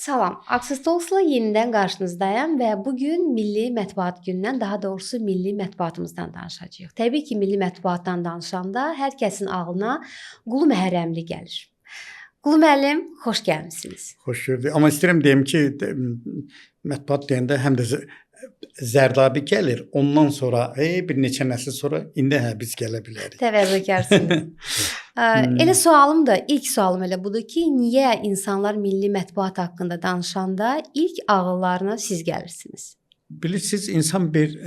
Salam, Access Talks'la yenidən qarşınızdayım və bugün Milli Mətbuat Günündən, daha doğrusu milli mətbuatımızdan danışacağıq. Təbii ki, milli mətbuatdan danışanda hər kəsin ağlına Qulu Məhərrəmli gəlir. Qulu müəllim, xoş gəlmisiniz. Xoş gördük. Amma istəyirəm deyim ki, mətbuat deyəndə həm də Zərdabi gəlir. Ondan sonra, bir neçə nəsil sonra indi biz gələ bilərik. Təvəzzökarsınız. Elə sualım da, ilk sualım elə budur ki, niyə insanlar milli mətbuat haqqında danışanda ilk ağıllarına siz gəlirsiniz? Bilirsiniz, insan bir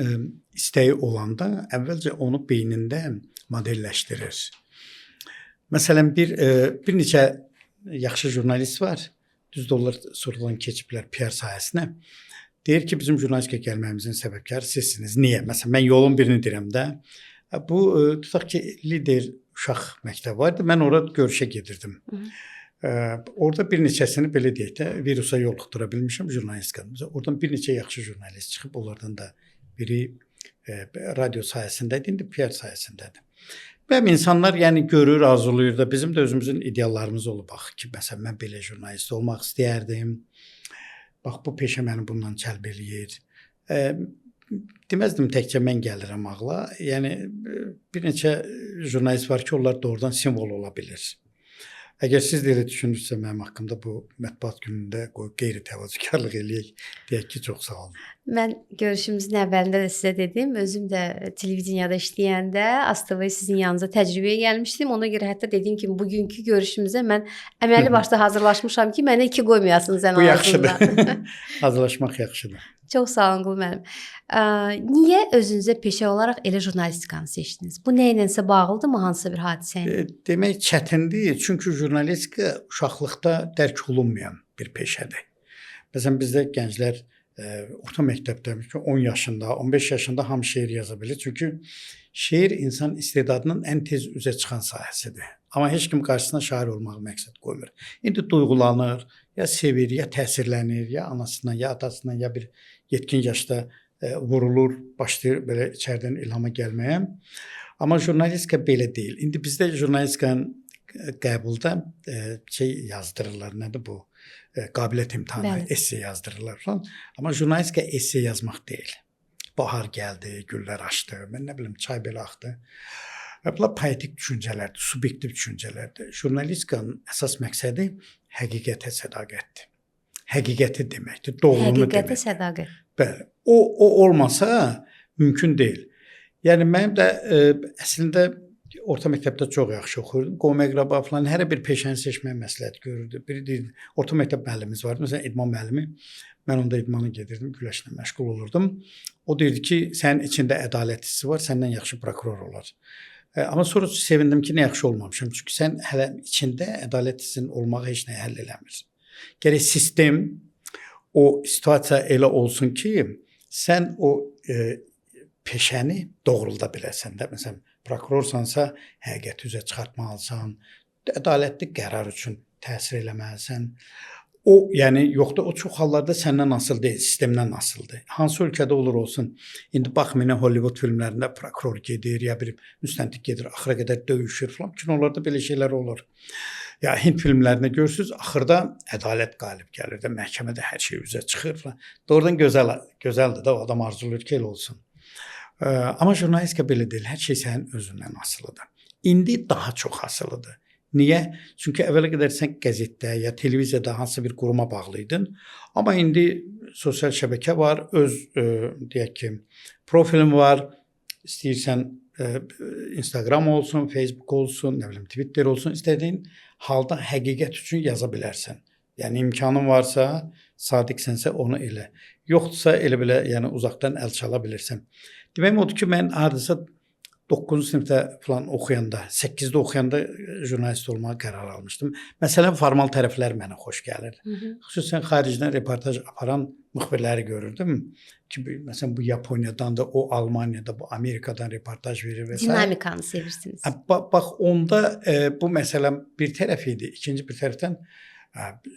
istəyi olanda əvvəlcə onu beynində modelləşdirir. Məsələn, bir neçə yaxşı jurnalist var. Düzdür, onlar sonradan keçiblər PR sahəsinə. Deyir ki, bizim jurnalistikə gəlməyimizin səbəbkarı sizsiniz. Niyə? Məsələn, mən yolun birini deyirəm də. Bu, tutaq ki, lider uşaq məktəbi vardı. Mən orada görüşə gedirdim. Orada bir neçəsini belə deyək də, virusa yoluxdura bilmişəm jurnalistikamıza. Oradan bir neçə yaxşı jurnalist çıxıb, onlardan da biri radio sahəsindədir, indi PR sahəsindədir. Və insanlar görür, arzulayır da, bizim də özümüzün ideallarımız olub. Bax ki, məsələn, mən belə jurnalist olmaq istəyərdim. Bax, bu peşə məni bundan cəlb eləyir. Deməzdim təkcə mən gəlirəm ağla. Bir neçə jurnalist var ki, onlar doğrudan simvol ola bilir. Əgər siz də elə düşünürsə mənim haqqımda bu mətbuat günündə qeyri-təvazökarlıq eləyək, deyək ki, çox sağ olun. Mən görüşümüzün əvvəlində də sizə dedim, özüm də televiziyada işləyəndə ASTV sizin yanınıza təcrübəyə gəlmişdim. Ona görə hətta dediyim kimi bugünkü görüşümüzə mən əməlli başda hazırlaşmışam ki, mənə 2 qoymayasınız ən azından. Bu yaxşıdır. Hazırlaşmaq yaxşıdır. Çox sağ olun Qulu müəllim. Niyə özünüzə peşə olaraq elə jurnalistikanı seçdiniz? Bu nə ilənsə bağlıdırmı, hansısa bir hadisə ilə? Demək çətindir, çünki jurnalistika uşaqlıqda dərk olunmayan bir peşədir. Məsələn, bizdə gənclər orta məktəbdə 10 yaşında, 15 yaşında hamı şeir yaza bilir. Çünki şeir insan istedadının ən tez üzə çıxan sahəsidir. Amma heç kim qarşısına şair olmağı məqsəd qoymur. İndi duyğulanır, ya sevir, ya təsirlənir, ya anasından, ya atasından, ya bir yetkin yaşda vurulur, başlayır belə içərdən ilhama gəlməyə. Amma jurnalistika belə deyil. İndi bizdə jurnalistikanın qəbulda yazdırırlar, nədir bu? Qabiliyyət imtahanı, esse yazdırırlar falan. Amma jurnalistika esse yazmaq deyil. Bahar gəldi, güllər açdı, mən nə bilim, çay belə axdı. Bunlar poetik düşüncələrdir, subyektiv düşüncələrdir. Jurnalistikanın əsas məqsədi həqiqətə sədaqətdir. Həqiqəti deməkdir, doğruluğu deməkdir. Həqiqətə sədaqət. Bəli. O olmasa mümkün deyil. Mənim də əslində orta məktəbdə çox yaxşı oxuyurdum. Qohum-əqraba falan hər bir peşəni seçməyə məsləhət görürdü. Biri deyirdi, orta məktəb müəllimimiz vardı. Məsələn, idman müəllimi. Mən onda idmana gedirdim, güləşlə məşğul olurdum. O deyirdi ki, sənin içində ədalət hissi var, səndən yaxşı prokuror olar. Amma sonra sevindim ki, nə yaxşı olmamışam. Çünki sən hələ içində ədalət hissinin olmağı heç nə həll eləmir. Gərək sistem, o situasiya elə olsun ki, sən o peşəni doğrulda biləsən də. Məsələn, prokurorsansa həqiqəti üzə çıxartmalısan, ədalətli qərar üçün təsir eləməlisən. Yoxdur, o çox hallarda səndən asılı deyil, sistemdən asılıdır. Hansı ölkədə olur olsun, indi baxmayın, Hollywood filmlərində prokuror gedir, ya bir müstəntiq gedir, axıra qədər döyüşür falan. Kinolarda belə şeylər olur. Ya Hind filmlərində görürsünüz, axırda ədalət qalib gəlir də, məhkəmədə hər şey üzə çıxır falan. Doğrudan gözəldir də, o adam arzulayır ki, elə olsun. Amma jurnalistika belə deyil, hər şey sənin özündən asılıdır. İndi daha çox asılıdır. Niyə? Çünki əvvələ qədər sən qəzetdə ya televiziyada hansısa bir quruma bağlıydın. Amma indi sosial şəbəkə var, öz deyək ki, profilin var. İstəyirsən Instagram olsun, Facebook olsun, nə bilim Twitter olsun, istədiyin halda həqiqət üçün yaza bilərsən. İmkanın varsa, sadiqsənsə onu elə. Yoxdursa elə belə uzaqdan əl çala bilirsən. Demək odur ki, mən hardasa 9-cu sinifdə falan oxuyanda, 8-də oxuyanda jurnalist olmağa qərar almışdım. Məsələn, formal tərəflər mənə xoş gəlir. Xüsusən xaricdən reportaj aparan müxbirləri görürdüm ki, məsələn, bu Yaponiyadan da, o Almaniyada, bu Amerikadan reportaj verir və s. Dinamikanı sevirsiniz. Bax, onda bu məsələn bir tərəf idi. İkinci bir tərəfdən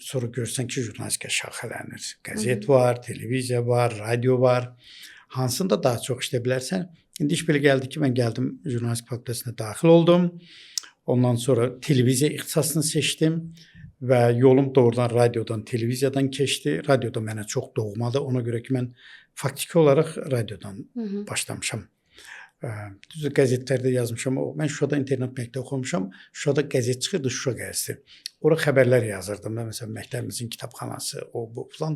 sonra görürsən ki, jurnalistika şaxələnir. Qəzet var, televiziya var, radio var. Hansında daha çox işlə bilərsən. İndi iş belə gəldi ki, mən gəldim jurnalistika fakültəsinə daxil oldum. Ondan sonra televiziya ixtisasını seçdim və yolum doğrudan radiodan, televiziyadan keçdi. Radioda mənə çox doğmadı. Ona görə ki, mən faktiki olaraq radiodan başlamışam. Düzdür, qəzetlərdə yazmışam. Mən Şuşada internat məktəbi oxumuşam. Şuşada qəzet çıxırdı, Şuşa qəzeti. Ora xəbərlər yazırdım. Məsələn, məktəbimizin kitabxanası, o bu falan.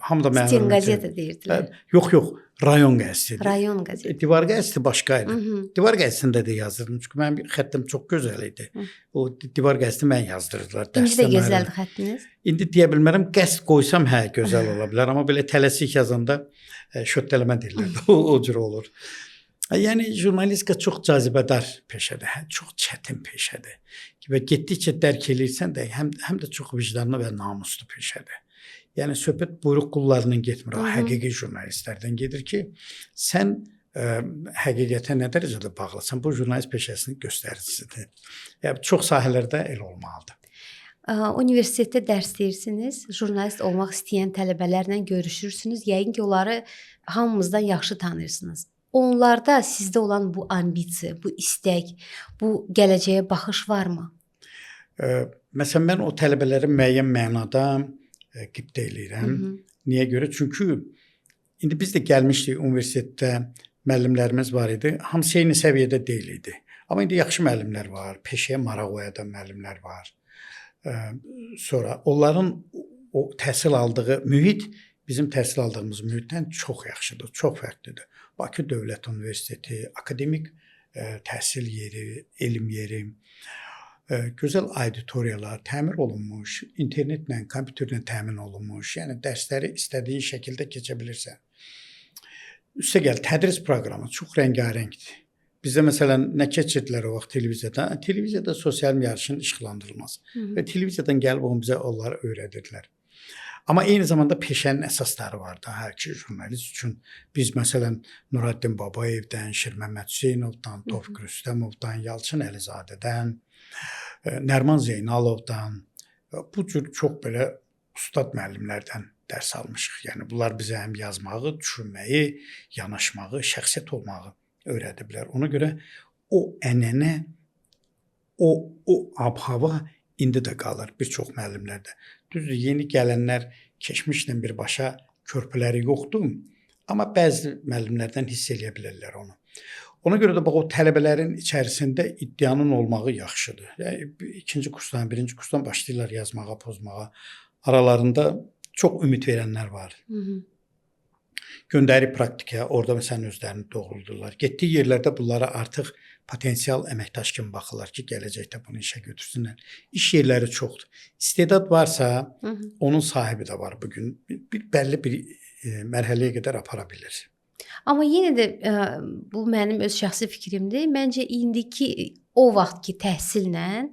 Hamı da mənə Stil qəzeti deyirdilər. Yox, rayon qəzeti. Rayon qəzeti. Divar qəzeti başqa idi. Divar qəzetində də yazırdım. Çünki mənim xəttim çox gözəl idi. O divar qəzeti mən yazdırdılar. İndi də gözəldir xəttiniz. İndi deyə bilmərəm, qəsd qoysam gözəl ola bilər, amma belə tələsik yazanda şöttələmə deyirlər. O cür olur. Yəni jurnalistika çox cazibədar peşədir, çox çətin peşədir. Və getdikcə dərk eləyirsən də həm də çox vicdanlı və namuslu peşədir. Yəni söhbət buyruq qullarından getmir, həqiqi jurnalistlərdən gedir ki, sən həqiqətə nə dərəcədə bağlısan, bu jurnalist peşəsinin göstəricisidir. Yəni çox sahələrdə elə olmalıdır. Universitetdə dərs deyirsiniz, jurnalist olmaq istəyən tələbələrlə görüşürsünüz, yəqin ki, onları hamımızdan yaxşı tanıyırsınız. Onlarda sizdə olan bu ambisiya, bu istək, bu gələcəyə baxış varmı? Məsələn, mən o tələbələri müəyyən mənada qibtə eləyirəm. Niyə görə? Çünki indi biz də gəlmişdik universitetdə, müəllimlərimiz var idi. Hamısı eyni səviyyədə deyil idi. Amma indi yaxşı müəllimlər var, peşəyə maraq oyadan müəllimlər var. Sonra onların o təhsil aldığı mühit bizim təhsil aldığımız mühitdən çox yaxşıdır, çox fərqlidir. Bakı Dövlət Universiteti, akademik təhsil yeri, elm yeri, gözəl auditoriyalar təmin olunmuş, internetlə, kompüterlə təmin olunmuş, yəni dərsləri istədiyin şəkildə keçə bilirsən. Üstəgəl tədris proqramı çox rəngarəngdir. Bizdə məsələn nə keçirdilər o vaxt televiziyada? Televiziyada sosial yarışın işıqlandırılması və televiziyadan gəlib bizə onları öyrədirdilər. Amma eyni zamanda peşənin əsasları vardı. Hər iki jurnalist üçün biz məsələn Nuraddin Babayevdən, Şirməmməd Hüseynovdan, Tofiq Rüstəmovdan, Yalçın Əlizadədən, Nərman Zeynalovdan bu cür çox belə ustad müəllimlərdən dərs almışıq. Yəni bunlar bizə həm yazmağı, düşünməyi, yanaşmağı, şəxsiyyət olmağı öyrədiblər. Ona görə o ənənə, o ab-hava indi də qalır bir çox müəllimlərdə. Düzdür, yeni gələnlər keçmişlə birbaşa körpüləri yoxdur, amma bəzi müəllimlərdən hiss eləyə bilərlər onu. Ona görə də bax o tələbələrin içərisində iddianın olmağı yaxşıdır. Yəni ikinci kursdan, birinci kursdan başlayırlar yazmağa, pozmağa. Aralarında çox ümid verənlər var. Göndəri praktikaya, orada məsələn özlərini doğruldurlar. Getdiyi yerlərdə bunlara artıq potensial əməkdaş kimi baxırlar ki, gələcəkdə bunu işə götürsünlər. İş yerləri çoxdur. İstedad varsa, onun sahibi də var bugün. Bəlli bir mərhələyə qədər apara bilir. Amma yenə də bu mənim öz şəxsi fikrimdir. Məncə indiki o vaxtki təhsillə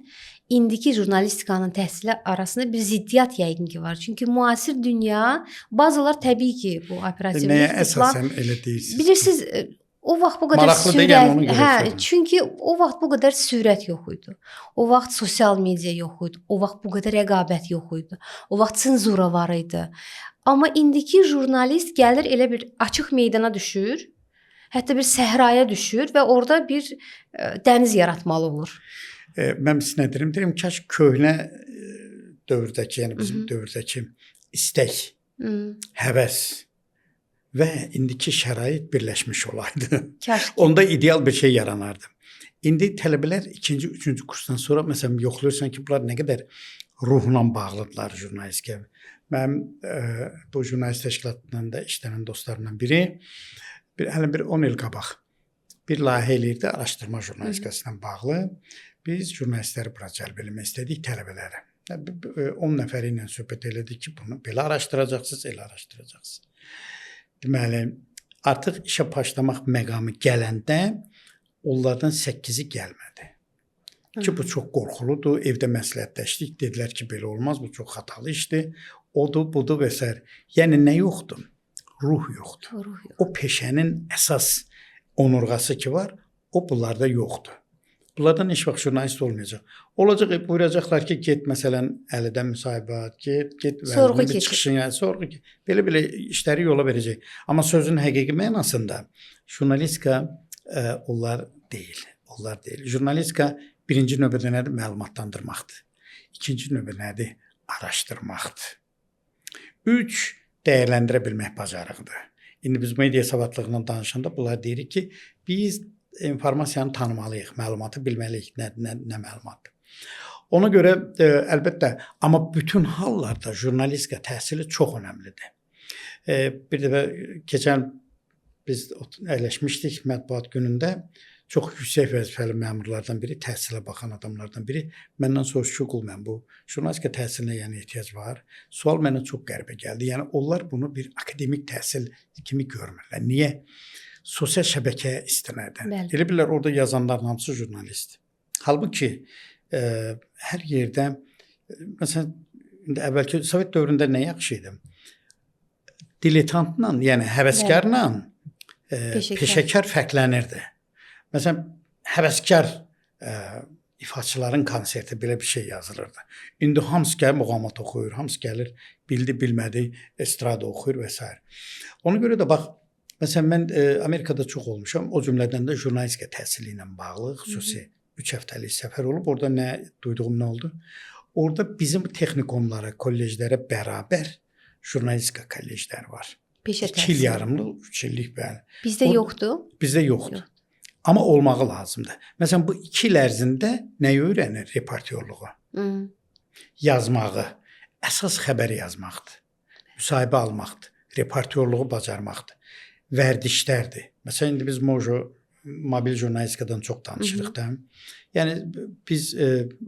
indiki jurnalistikanın təhsili arasında bir ziddiyyət yəqin ki var. Çünki müasir dünya bazılar təbii ki bu operativ nəyə əsasən elə deyirsiniz? Bilirsiniz, o vaxt bu qədər maraqlı sürət, çünki o vaxt bu qədər sürət yox idi. O vaxt sosial media yox idi. O vaxt bu qədər rəqabət yox idi. O vaxt senzura var idi. Amma indiki jurnalist gəlir elə bir açıq meydana düşür, hətta bir səhraya düşür və orada bir dəniz yaratmalı olur. Mən sizə deyirəm, kaş köhnə dövrdəki, yəni bizim dövrdəki istək, həvəs və indiki şərait birləşmiş olaydı. Onda ideal bir şey yaranardı. İndi tələbələr 2-ci, 3-cü kursdan sonra məsələn yoxlayırsan ki, bunlar nə qədər ruhla bağlıdırlar jurnalistikaya. Mənim bu jurnalist təşkilatından da işlənən dostlarımdan biri hələ bir 10 il qabaq bir layihə eləyirdi araşdırma jurnalistikası ilə bağlı. Biz jurnalistləri bura cəlb eləmək istədik tələbələrə. 10 nəfəri ilə söhbət elədik ki, bunu belə araşdıracaqsınız, elə araşdıracaqsınız. Deməli, artıq işə başlamaq məqamı gələndə onlardan 8-i gəlmədi. Ki, bu çox qorxuludur, evdə məsləhətləşdik, dedilər ki, belə olmaz, bu çox xatalı işdir, odur, budur və s. Yəni, nə yoxdur? Ruh yoxdur. O peşənin əsas onurğası ki var, o bunlarda yoxdur. Bunlardan heç vaxt jurnalist olmayacaq. Olacaq, buyuracaqlar ki, get məsələn Əlidən müsahibət, get sorğu keçir. Çıxışın, yəni sorğu ki, belə işləri yola verəcək. Amma sözün həqiqi mənasında jurnalistika onlar deyil. Jurnalistika birinci növbədə nədir? Məlumatlandırmaqdır. İkinci növbə nədir? Araşdırmaqdır. 3. Dəyərləndirə bilmək bacarığıdır. İndi biz media savadlığından danışanda bunlar deyirik ki, biz informasiyanı tanımalıyıq, məlumatı bilməliyik, nə məlumatdır. Ona görə əlbəttə, amma bütün hallarda jurnalistika təhsili çox önəmlidir. Bir dəfə keçən biz əyləşmişdik mətbuat günündə. Çox yüksək vəzifəli məmurlardan biri, təhsilə baxan adamlardan biri məndən soruşdu ki, mən bu jurnalistika təhsilinə yəni ehtiyac var. Sual mənə çox qəribə gəldi. Yəni onlar bunu bir akademik təhsil kimi görmürlər. Niyə? Sosial şəbəkəyə istinadən. Elə bilirlər orada yazanların hamısı jurnalistdir. Halbuki hər yerdə məsələn indi əvvəlki Sovet dövründə nə yaxşı idi? Diletantla, yəni həvəskarla peşəkar fərqlənirdi. Məsələn, həvəskar ifaçıların konserti belə bir şey yazılırdı. İndi hamısı gəlir muğamat oxuyur, hamısı gəlir bildi, bilmədi, estrada oxuyur və s. Ona görə də bax, məsələn, mən Amerikada çox olmuşam, o cümlədən də jurnalistika təhsili ilə bağlı xüsusi 3 həftəlik səfər olub. Orada nə duyduğum nə oldu? Orada bizim texnikumlara, kolleclərə bərabər jurnalistika kollecləri var. 2 il yarımlıq, 3 illik bəli. Bizdə yoxdur? Bizdə yoxdur. Amma olmağı lazımdır. Məsələn, bu 2 il ərzində nəyi öyrənir? Reportyorluğu, yazmağı, əsas xəbər yazmaqdır, müsahibə almaqdır, reportyorluğu bacarmaqdır, vərdişlərdir. Məsələn, indi biz Mojo mobil jurnalistikadan çox danışırıq da. Yəni, biz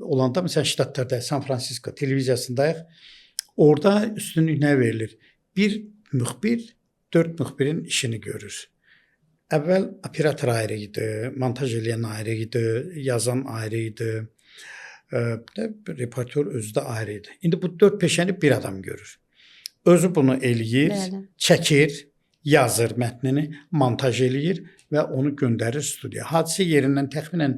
olanda, məsələn, ştatlarda, San Fransisko televiziyasındayıq, orada üstünlük nə verilir? Bir müxbir, 4 müxbirin işini görür. Əvvəl operator ayrı idi, montaj edən ayrı idi, yazan ayrı idi, reportyor özü də ayrı idi. İndi bu 4 peşəni bir adam görür. Özü bunu eləyir, çəkir, yazır mətnini, montaj eləyir və onu göndərir studiyaya. Hadisə yerindən təxminən,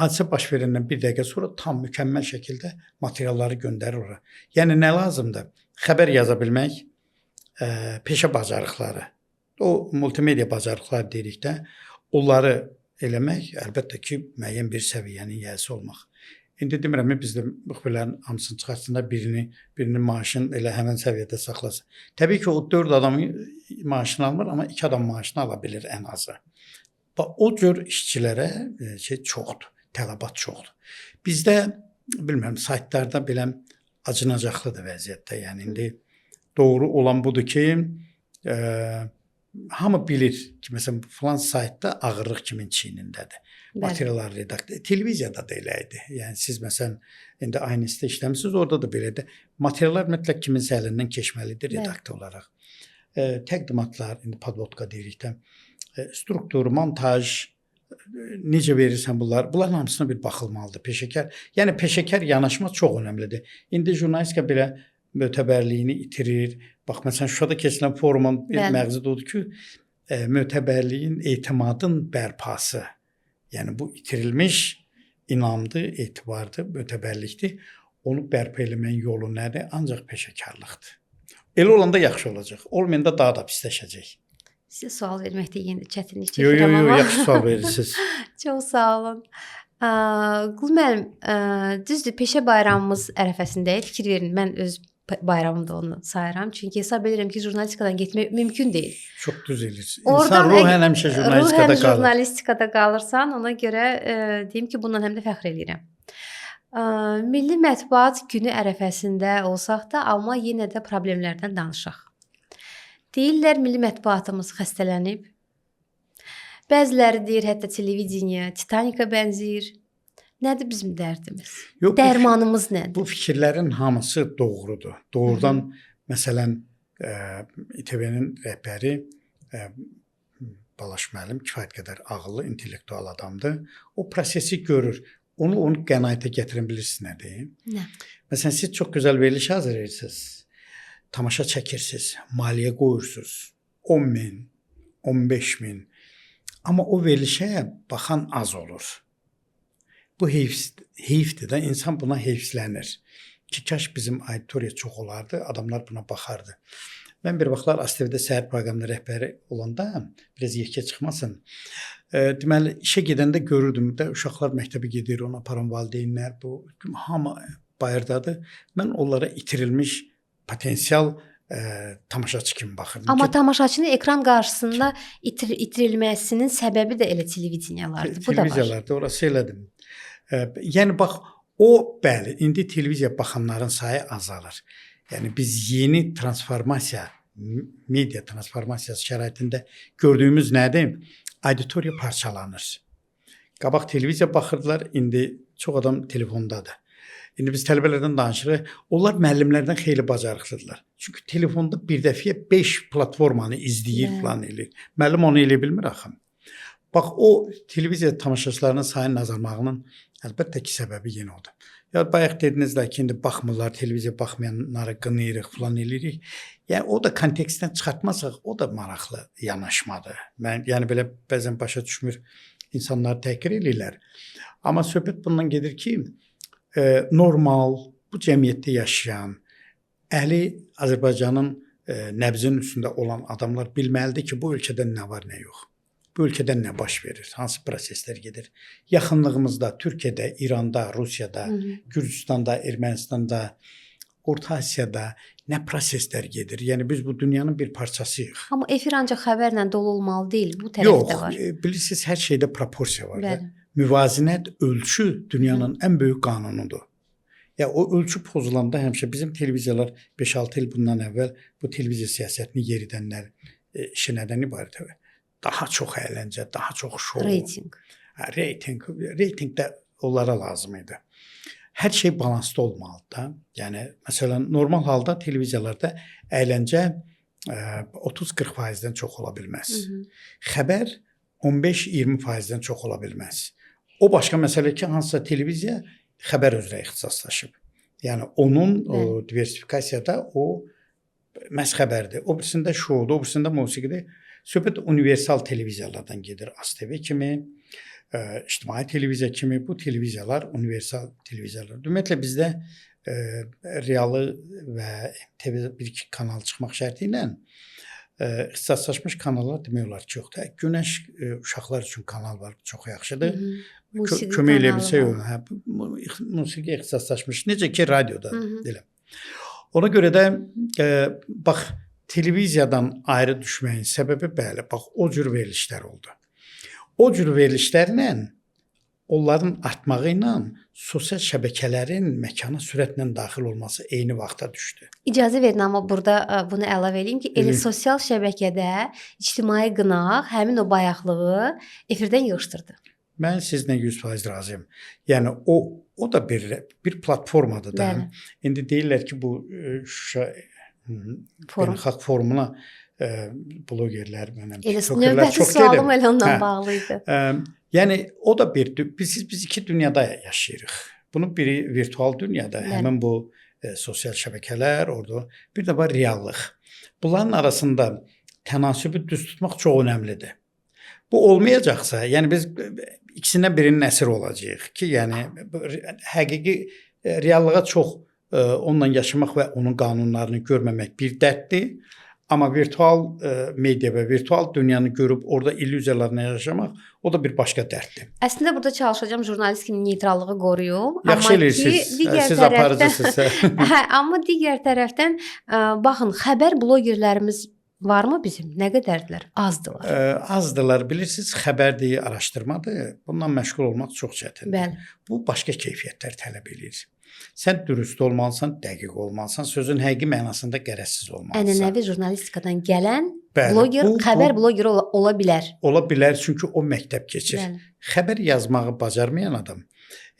hadisə baş verəndən 1 dəqiqə sonra tam mükəmməl şəkildə materialları göndərir ora. Yəni, nə lazımdır? Xəbər yaza bilmək, peşə bacarıqları. O multimedia bacarıqlar dedikdə onları eləmək əlbəttə ki, müəyyən bir səviyyənin yiyəsi olmaq. İndi demirəm, bizdə müxbirlərin hamısını çıxartsınlar, birinin maaşını elə həmən səviyyədə saxlasın. Təbii ki, o 4 adamın maaşını almır, amma 2 adam maaşını ala bilir ən azı. O cür işçilərə çoxdur, tələbat çoxdur. Bizdə, bilmirəm, saytlarda belə acınacaqlıdır vəziyyətdə. Yəni, indi doğru olan budur ki, hamı bilir ki, məsələn, filan saytda ağırlıq kimin çiynindədir. Materiallar redaktör. Televiziyada da elə idi. Yəni, siz məsələn, indi aynı istə işləmişsiniz, orada da belədir. Materiallar mütləq kiminsə əlindən keçməlidir redaktör olaraq. Təqdimatlar, indi podvodka deyirik də, struktur, montaj, necə verirsən bunlar? Bunların hamısına bir baxılmalıdır. Peşəkar, yəni peşəkar yanaşma çox önəmlidir. İndi jurnalistika belə mötəbərliyini itirir. Bax, məsələn, Şuşada keçilən forumun bir məqsədi odur ki, mötəbərliyin, etimadın bərpası. Yəni, bu itirilmiş inamdır, etibardır, mötəbərlikdir. Onu bərpa eləməyin yolu nədir? Ancaq peşəkarlıqdır. Elə olanda yaxşı olacaq. Olmayanda daha da pisləşəcək. Sizə sual verməkdə yenə çətinlik çəkirəm amma. Yaxşı sual verirsiniz. Çox sağ olun. Qul müəllim, düzdür, peşə bayramımız ərəfəsindəyik. Fikir verin, mən öz bayramımda onu sayıram. Çünki hesab edirəm ki, jurnalistikadan getmək mümkün deyil. Çox düz edirsiniz. İnsan ruhən həmişə jurnalistikada qalır. Ruhən jurnalistikada qalırsan, ona görə deyim ki, bundan həm də fəxr edirəm. Milli Mətbuat Günü ərəfəsində olsaq da, amma yenə də problemlərdən danışaq. Deyirlər, milli mətbuatımız xəstələnib. Bəziləri deyir, hətta televiziya, Titanika bənzəyir. Nədir bizim dərdimiz? Dərmanımız nədir? Bu fikirlərin hamısı doğrudur. Doğrudan, məsələn, İTV-nin rəhbəri Balaş müəllim kifayət qədər ağıllı, intellektual adamdır. O prosesi görür. Onu qənaətə gətirə bilirsiniz nədir? Nə? Məsələn, siz çox gözəl veriliş hazırlayırsınız. Tamaşa çəkirsiniz, maliyyə qoyursunuz. 10.000, 15.000. Amma o verilişə baxan az olur. Bu heyfdir də, insan buna heyfslənir. Ki, kaş bizim auditoriya çox olardı, adamlar buna baxardı. Mən bir vaxtlar ASTV-də səhər proqramında rəhbəri olanda, biraz yekə çıxmasın, deməli, işə gedəndə görürdüm də, uşaqlar məktəbə gedir, ona aparan valideynlər, bu hamı bayırdadır. Mən onlara itirilmiş potensial tamaşaçı kimi baxırdım. Amma tamaşaçının ekran qarşısında itirilməsinin səbəbi də elə televiziyalardır. Bu da var. Televiziyalarda orası elədim. Yəni bax o bəli, indi televiziya baxanların sayı azalır. Yəni biz yeni transformasiya, media transformasiyası şəraitində gördüyümüz nədir? Auditoriya parçalanır. Qabaq televiziya baxırdılar, indi çox adam telefondadır. İndi biz tələbələrdən danışırıq. Onlar müəllimlərdən xeyli bacarıqlıdırlar. Çünki telefonda bir dəfəyə 5 platformanı izləyir falan eləyir. Müəllim onu eləyə bilmir axı. Bax o televiziya tamaşaçılarının sayının azalmağının əlbəttə ki səbəbi yenə odur. Ya bayaq dediniz də ki, indi baxmırlar, televiziya baxmayanları qınayırıq falan eləyirik. Yəni o da kontekstdən çıxartmasaq, o da maraqlı yanaşmadır. Mən yəni belə bəzən başa düşmür, insanlar təhqir eləyirlər. Amma söhbət bundan gedir ki, normal, bu cəmiyyətdə yaşayan, əli Azərbaycanın nəbzinin üstündə olan adamlar bilməlidir ki, bu ölkədə nə var, nə yox. Bu ölkədə nə baş verir, hansı proseslər gedir. Yaxınlığımızda, Türkiyədə, İranda, Rusiyada, Gürcüstanda, Ermənistanda, Orta Asiyada nə proseslər gedir. Yəni biz bu dünyanın bir parçasıyıq. Amma efir ancaq xəbərlə dolu olmalı deyil, bu tərəf də var. Yox, bilirsiniz hər şeydə proporsiya var. Bəli. Müvazinət ölçü dünyanın ən böyük qanunudur. Ya o ölçü pozulanda həmişə bizim televiziyalar 5-6 il bundan əvvəl bu televiziya siyasətini yeridənlər işi nədən ibarətdir? Daha çox əyləncə, daha çox şou. Reyting. Reyting də onlara lazım idi. Hər şey balanslı olmalıdır da. Yəni məsələn normal halda televiziyalarda əyləncə 30-40%-dən çox ola bilməz. Xəbər 15-20%-dən çox ola bilməz. O başqa məsələ ki, hansısa televiziya xəbər üzrə ixtisaslaşıb. Yəni onun diversifikasiyada o məhz xəbərdir. O birisində şoudur, o birisində musiqidir. Söhbət universal televiziyalardan gedir. ASTV kimi, ictimai televiziya kimi bu televiziyalar universal televiziyalar. Ümumiyyətlə bizdə realı və MTV 1-2 kanal çıxmaq şərti ilə ixtisaslaşmış kanallar demək olar ki, yoxdur. Günəş uşaqlar üçün kanal var, çox yaxşıdır. Kömək eləyə bilsə yox. Musiqi ixtisaslaşmış. Necə ki radioda deyirəm. Ona görə də bax televiziyadan ayrı düşməyin səbəbi bəli, bax o cür verilişlər oldu. O cür verilişlərlə onların artmağı ilə sosial şəbəkələrin məkana sürətlə daxil olması eyni vaxta düşdü. İcazə verin, amma burada bunu əlavə edeyim ki, elə sosial şəbəkədə ictimai qınaq həmin o bayaqlığı efirdən yığışdırdı. Mən sizlə 100% razıyam. Yəni o da bir platformadır da. İndi deyirlər ki, bu beynəlxalq forumuna blogerlər, növbəti sualım elə onunla bağlı idi. Yəni o da biz iki dünyada yaşayırıq. Bunun biri virtual dünyada, həmin bu sosial şəbəkələr, orada bir də var reallıq. Bunların arasında tənasibi düz tutmaq çox önəmlidir. Bu olmayacaqsa, yəni biz ikisindən birinin əsiri olacağıq ki, yəni həqiqi reallığa çox onunla yaşamaq və onun qanunlarını görməmək bir dərddir. Amma virtual media və virtual dünyanı görüb orada illüziyalarla yaşamaq o da bir başqa dərddir. Əslində burada çalışacağam jurnalist kimi neytrallığı qoruyum. Yaxşı eləyirsiniz. Siz aparıcısınızsa. Amma digər tərəfdən baxın, xəbər blogerlərimiz varmı bizim? Nə qədərdirlər? Azdılar. Azdılar. Bilirsiniz, xəbərdir, araşdırmadır. Bundan məşğul olmaq çox çətindir. Bəli. Bu başqa keyfiyyətlər tələb edir. Sən dürüst olmalısan, dəqiq olmalısan, sözün həqiqi mənasında qərəzsiz olmalısan. Ənənəvi jurnalistikadan gələn bloger, xəbər blogeri ola bilər. Ola bilər, çünki o məktəb keçir. Xəbər yazmağı bacarmayan adam.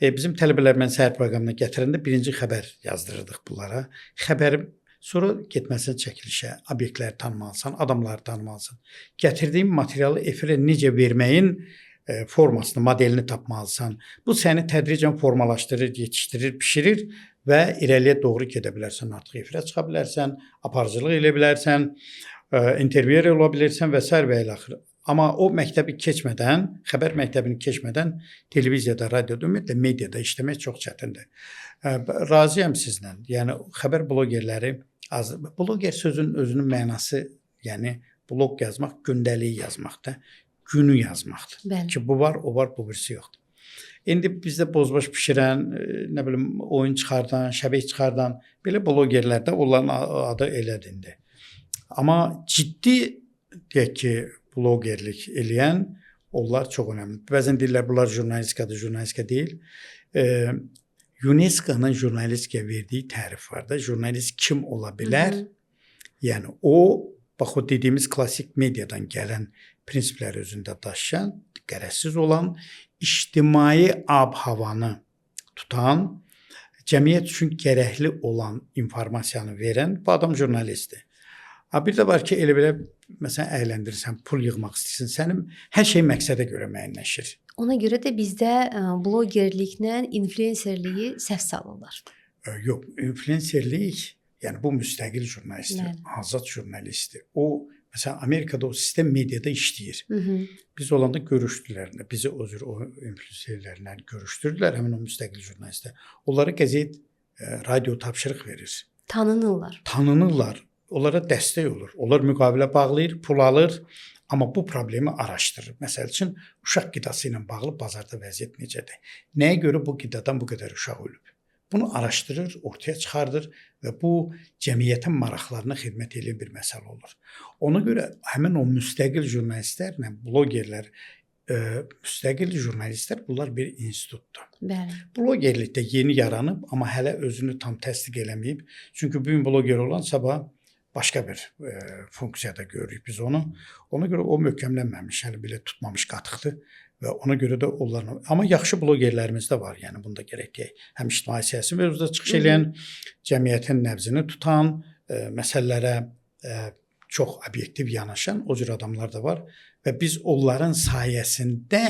Bizim tələbələr mən səhər proqramına gətirəndə birinci xəbər yazdırırdıq bunlara. Xəbəri sonra getməsən çəkilişə, obyektləri tanımalısan, adamları tanımalısan. Gətirdiyin materialı efirə necə verməyin formasını, modelini tapmalısan. Bu səni tədricən formalaşdırır, yetişdirir, pişirir və irəliyə doğru gedə bilərsən. Artıq efirə çıxa bilərsən, aparıcılıq elə bilərsən, intervyer ola bilirsən və s. və ilə axır. Amma o məktəbi keçmədən, xəbər məktəbini keçmədən televiziyada, radioda, ümumiyyətlə mediada işləmək çox çətindir. Razıyam sizlə. Yəni xəbər blogerləri az. Bloger sözün özünün mənası, yəni blog yazmaq, gündəlik yazmaqdır. Günü yazmaqdır. Bəli. Ki bu var, o var, bu birisi yoxdur. İndi bizdə bozbaş bişirən, nə bilim, oyun çıxardan, şəbək çıxardan belə blogerlər də onların adı elədir indi. Amma ciddi deyək ki, blogerlik eləyən onlar çox önəmli. Bəzən deyirlər bunlar jurnalistikadır, jurnalistika deyil. UNESCO-nun jurnalistikaya verdiyi tərif var da. Jurnalist kim ola bilər? Yəni o, bax o dediyimiz klassik mediadan gələn prinsipləri özündə daşıyan, qərəzsiz olan, ictimai ab-havanı tutan, cəmiyyət üçün gərəkli olan informasiyanı verən bu adam jurnalistdir. Bir də var ki, elə belə məsələn əyləndirirsən, pul yığmaq istəyirsən, sənin hər şey məqsədə görə müəyyənləşir. Ona görə də bizdə blogerliklə influencerliyi səhv salırlar. Yox, influencerlik, yəni bu müstəqil jurnalistdir, azad jurnalistdir. O məsələn Amerikada o sistem mediada işləyir. Biz olanda görüşdülər, bizi o cür o influencerlərlə görüşdürdülər, həmin o müstəqil jurnalistlər. Onlara qəzet, radio tapşırıq verir. Tanınırlar. Onlara dəstək olur. Onlar müqavilə bağlayır, pul alır, amma bu problemi araşdırır. Məsəl üçün uşaq qidası ilə bağlı bazarda vəziyyət necədir? Nəyə görə bu qidadan bu qədər uşaq ölüb? Bunu araşdırır, ortaya çıxardır və bu cəmiyyətin maraqlarına xidmət edən bir məsələ olur. Ona görə həmin o müstəqil jurnalistlərlə blogerlər, müstəqil jurnalistlər bunlar bir institutdur. Bəli. Blogerlikdə yeni yaranıb, amma hələ özünü tam təsdiq eləməyib. Çünki bu gün bloger olan sabah başqa bir funksiyada görürük biz onu. Ona görə o möhkəmlənməmiş, hələ belə tutmamış qatıqdır. Və ona görə də onların... Amma yaxşı blogerlərimiz də var, yəni bunda gərək deyək. Həm ictimai siyasi mövzuda çıxış edən, cəmiyyətin nəbzini tutan, məsələlərə çox obyektiv yanaşan o cür adamlar da var. Və biz onların sayəsində,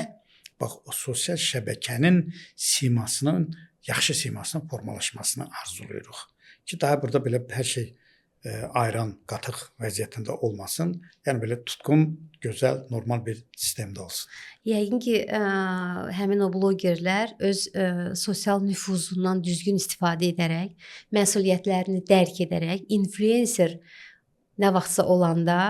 bax, o sosial şəbəkənin simasının, yaxşı simasının formalaşmasını arzuluyuruq. Ki, daha burada belə hər şey ayran, qatıq vəziyyətində olmasın. Yəni belə tutqun, gözəl, normal bir sistemdə olsun. Yəqin ki, həmin o blogerlər öz sosial nüfuzundan düzgün istifadə edərək, məsuliyyətlərini dərk edərək, influencer nə vaxtsa olanda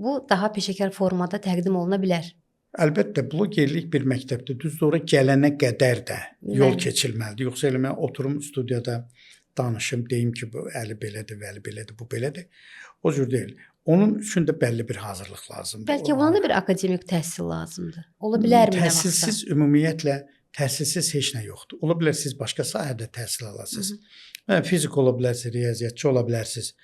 bu daha peşəkar formada təqdim oluna bilər. Əlbəttə, blogerlik bir məktəbdir. Düzdür, ora gələnə qədər də yol keçilməlidir. Yoxsa elə mən oturum studiyada danışım, deyim ki, bu əli belədir, vəli belədir, bu belədir. O cür deyil. Onun üçün də bəlli bir hazırlıq lazımdır. Bəlkə buna da bir akademik təhsil lazımdır. Ola bilərmi nə vaxtsa? Təhsilsiz ümumiyyətlə, təhsilsiz heç nə yoxdur. Ola bilər siz başqa sahədə təhsil alasınız. Fizik ola bilərsiniz, riyaziyyatçı ola bilərsiniz,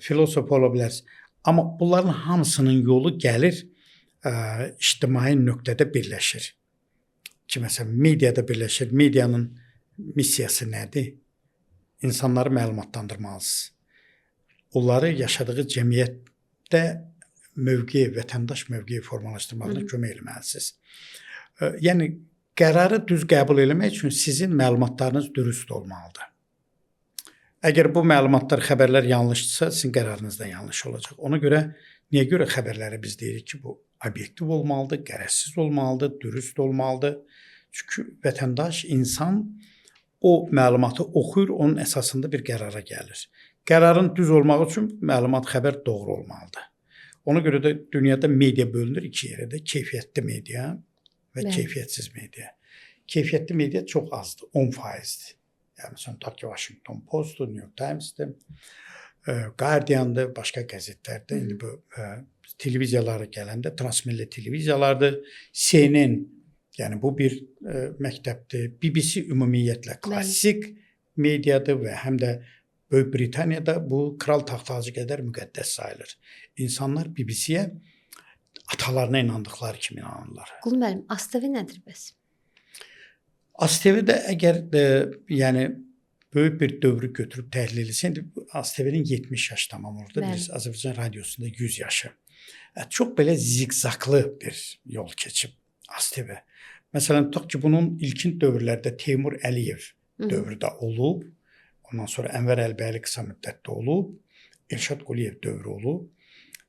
filosof ola bilərsiniz. Amma bunların hamısının yolu gəlir ictimai nöqtədə birləşir. Ki, məsələn, mediada birləşir. Medianın missiyası nədir? İnsanları məlumatlandırmalısınız. Onları yaşadığı cəmiyyətdə mövqeyi, vətəndaş mövqeyi formalaşdırmaqda kömək etməlisiniz. Yəni, qərarı düz qəbul etmək üçün sizin məlumatlarınız dürüst olmalıdır. Əgər bu məlumatlar, xəbərlər yanlışdırsa, sizin qərarınız da yanlış olacaq. Ona görə, niyə görə xəbərləri biz deyirik ki, bu obyektiv olmalıdır, qərəzsiz olmalıdır, dürüst olmalıdır. Çünki vətəndaş, insan o məlumatı oxuyur, onun əsasında bir qərara gəlir. Qərarın düz olmaq üçün məlumat, xəbər doğru olmalıdır. Ona görə də dünyada media bölünür iki yerə də. Keyfiyyətli media və keyfiyyətsiz media. Keyfiyyətli media çox azdır, 10%'dir. Yəni, məsələn, Washington Post'dur, New York Times'dir, Guardian'dır, başqa qəzetlərdir. İndi bu televiziyalara gələndə transmilli televiziyalardır. CNN, yəni bu bir məktəbdir. BBC ümumiyyətlə klassik mediadır və həm də Böyük Britaniyada bu kral taxtacı qədər müqəddəs sayılır. İnsanlar BBC-yə atalarına inandıqları kimi inanırlar. Qulu müəllim, ASTV nədir bəs? ASTV-də əgər yəni böyük bir dövrü götürüb təhlil etsən, ASTV-nin 70 yaş tamam orada, biz Azərbaycan radiosunda 100 yaşı. Çox belə zigzaqlı bir yol keçib ASTV. Məsələn, tutaq ki, bunun ilkin dövrlərdə Teymur Əliyev dövrü də olub, ondan sonra Ənvər Əlbəyli qısa müddətdə olub, Elşad Quliyev dövrü olub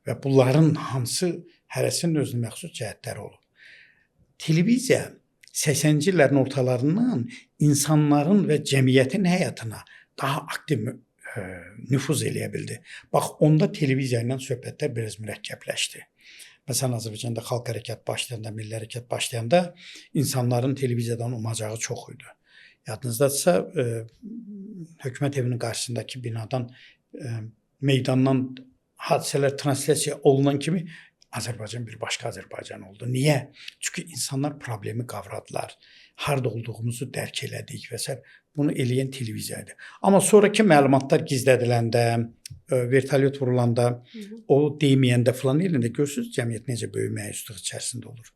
və bunların hamısı hərəsinin özünə məxsus cəhətləri olub. Televiziya 80-ci illərin ortalarından insanların və cəmiyyətin həyatına daha aktiv nüfuz eləyə bildi. Bax, onda televiziya ilə söhbətlər biraz mürəkkəbləşdi. Məsələn, Azərbaycanda xalq hərəkət başlayanda, milli hərəkət başlayanda insanların televiziyadan umacağı çox idi. Yadınızdadsa, hökumət evinin qarşısındakı binadan, meydandan hadisələr translyasiya olunan kimi Azərbaycan bir başqa Azərbaycan oldu. Niyə? Çünki insanlar problemi qavradılar. Harda olduğumuzu dərk elədik və s. Bunu eləyən televiziya idi. Amma sonraki məlumatlar gizlədiləndə, vertolyot vurulanda, o deməyəndə filan elində görürsünüz cəmiyyət necə böyük məyusluq içərisində olur.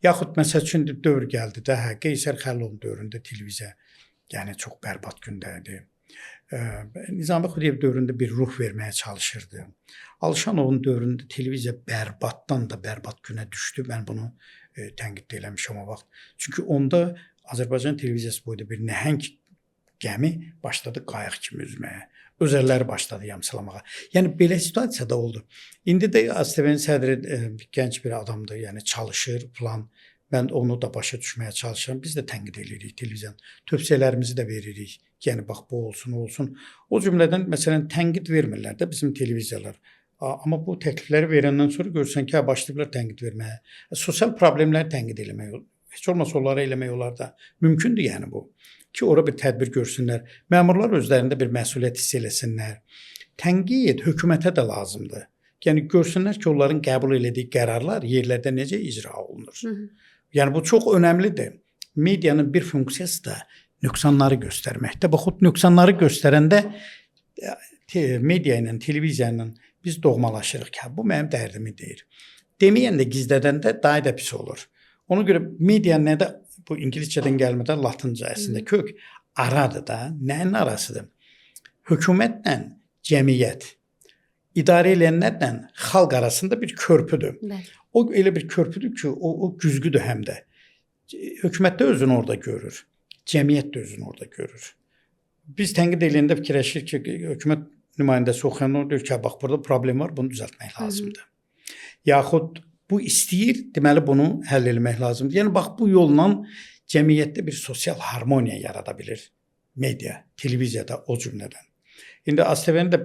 Yaxud məsəl üçün dövr gəldi də, Qeysər Xəlilov dövründə televiziya yəni çox bərbad gündə idi. Nizami Xudiyev dövründə bir ruh verməyə çalışırdı. Alışanovun dövründə televiziya bərbaddan da bərbad günə düşdü. Mən bunu tənqid eləmişəm o vaxt. Çünki onda Azərbaycan televiziyası boyda bir nəhəng gəmi başladı qayıq kimi üzməyə. Özəlləri başladı yamsılamağa. Yəni belə situasiyada oldu. İndi də ASTV-nin sədri gənc bir adamdır, yəni çalışır falan. Mən onu da başa düşməyə çalışıram. Biz də tənqid edirik televiziyanı. Tövsiyələrimizi də veririk. Yəni bax bu olsun, o olsun. O cümlədən məsələn tənqid vermirlər də bizim televiziyalar. Amma bu təklifləri verəndən sonra görürsən ki, başlayıblar tənqid verməyə. Sosial problemləri tənqid eləmək, heç olmasa onları eləmək olar da mümkündür yəni bu. Ki ora bir tədbir görsünlər. Məmurlar özlərində bir məsuliyyət hiss eləsinlər. Tənqid hökumətə də lazımdır. Yəni görsünlər ki, onların qəbul elədiyi qərarlar yerlərdə necə icra olunur. Yəni bu çox önəmlidir. Medianın bir funksiyası da nöqsanları göstərməkdə. Bax, o nöqsanları göstərəndə media ilə, televiziya ilə biz doğmalaşırıq ki, bu mənim dərdimi deyir. Deməyəndə, gizlədəndə daha da pis olur. Ona görə media nədə, bu İngiliscədən gəlmədən latınca əslində kök aradır da. Nəyin arasıdır? Hökumətlə cəmiyyət, idarə edənlərlə xalq arasında bir körpüdür. Bəli. O elə bir körpüdür ki, o güzgüdür həm də. Hökumət də özünü orada görür. Cəmiyyət də özünü orada görür. Biz tənqid edəndə fikirləşir ki, hökumət nümayəndəsi oxuyan deyir ki, bax burada problem var, bunu düzəltmək lazımdır. Yaxud bu istəyir, deməli bunu həll etmək lazımdır. Yəni bax bu yolla cəmiyyətdə bir sosial harmoniya yarada bilir media, televiziyada o cümlədən. İndi ASTV-nin də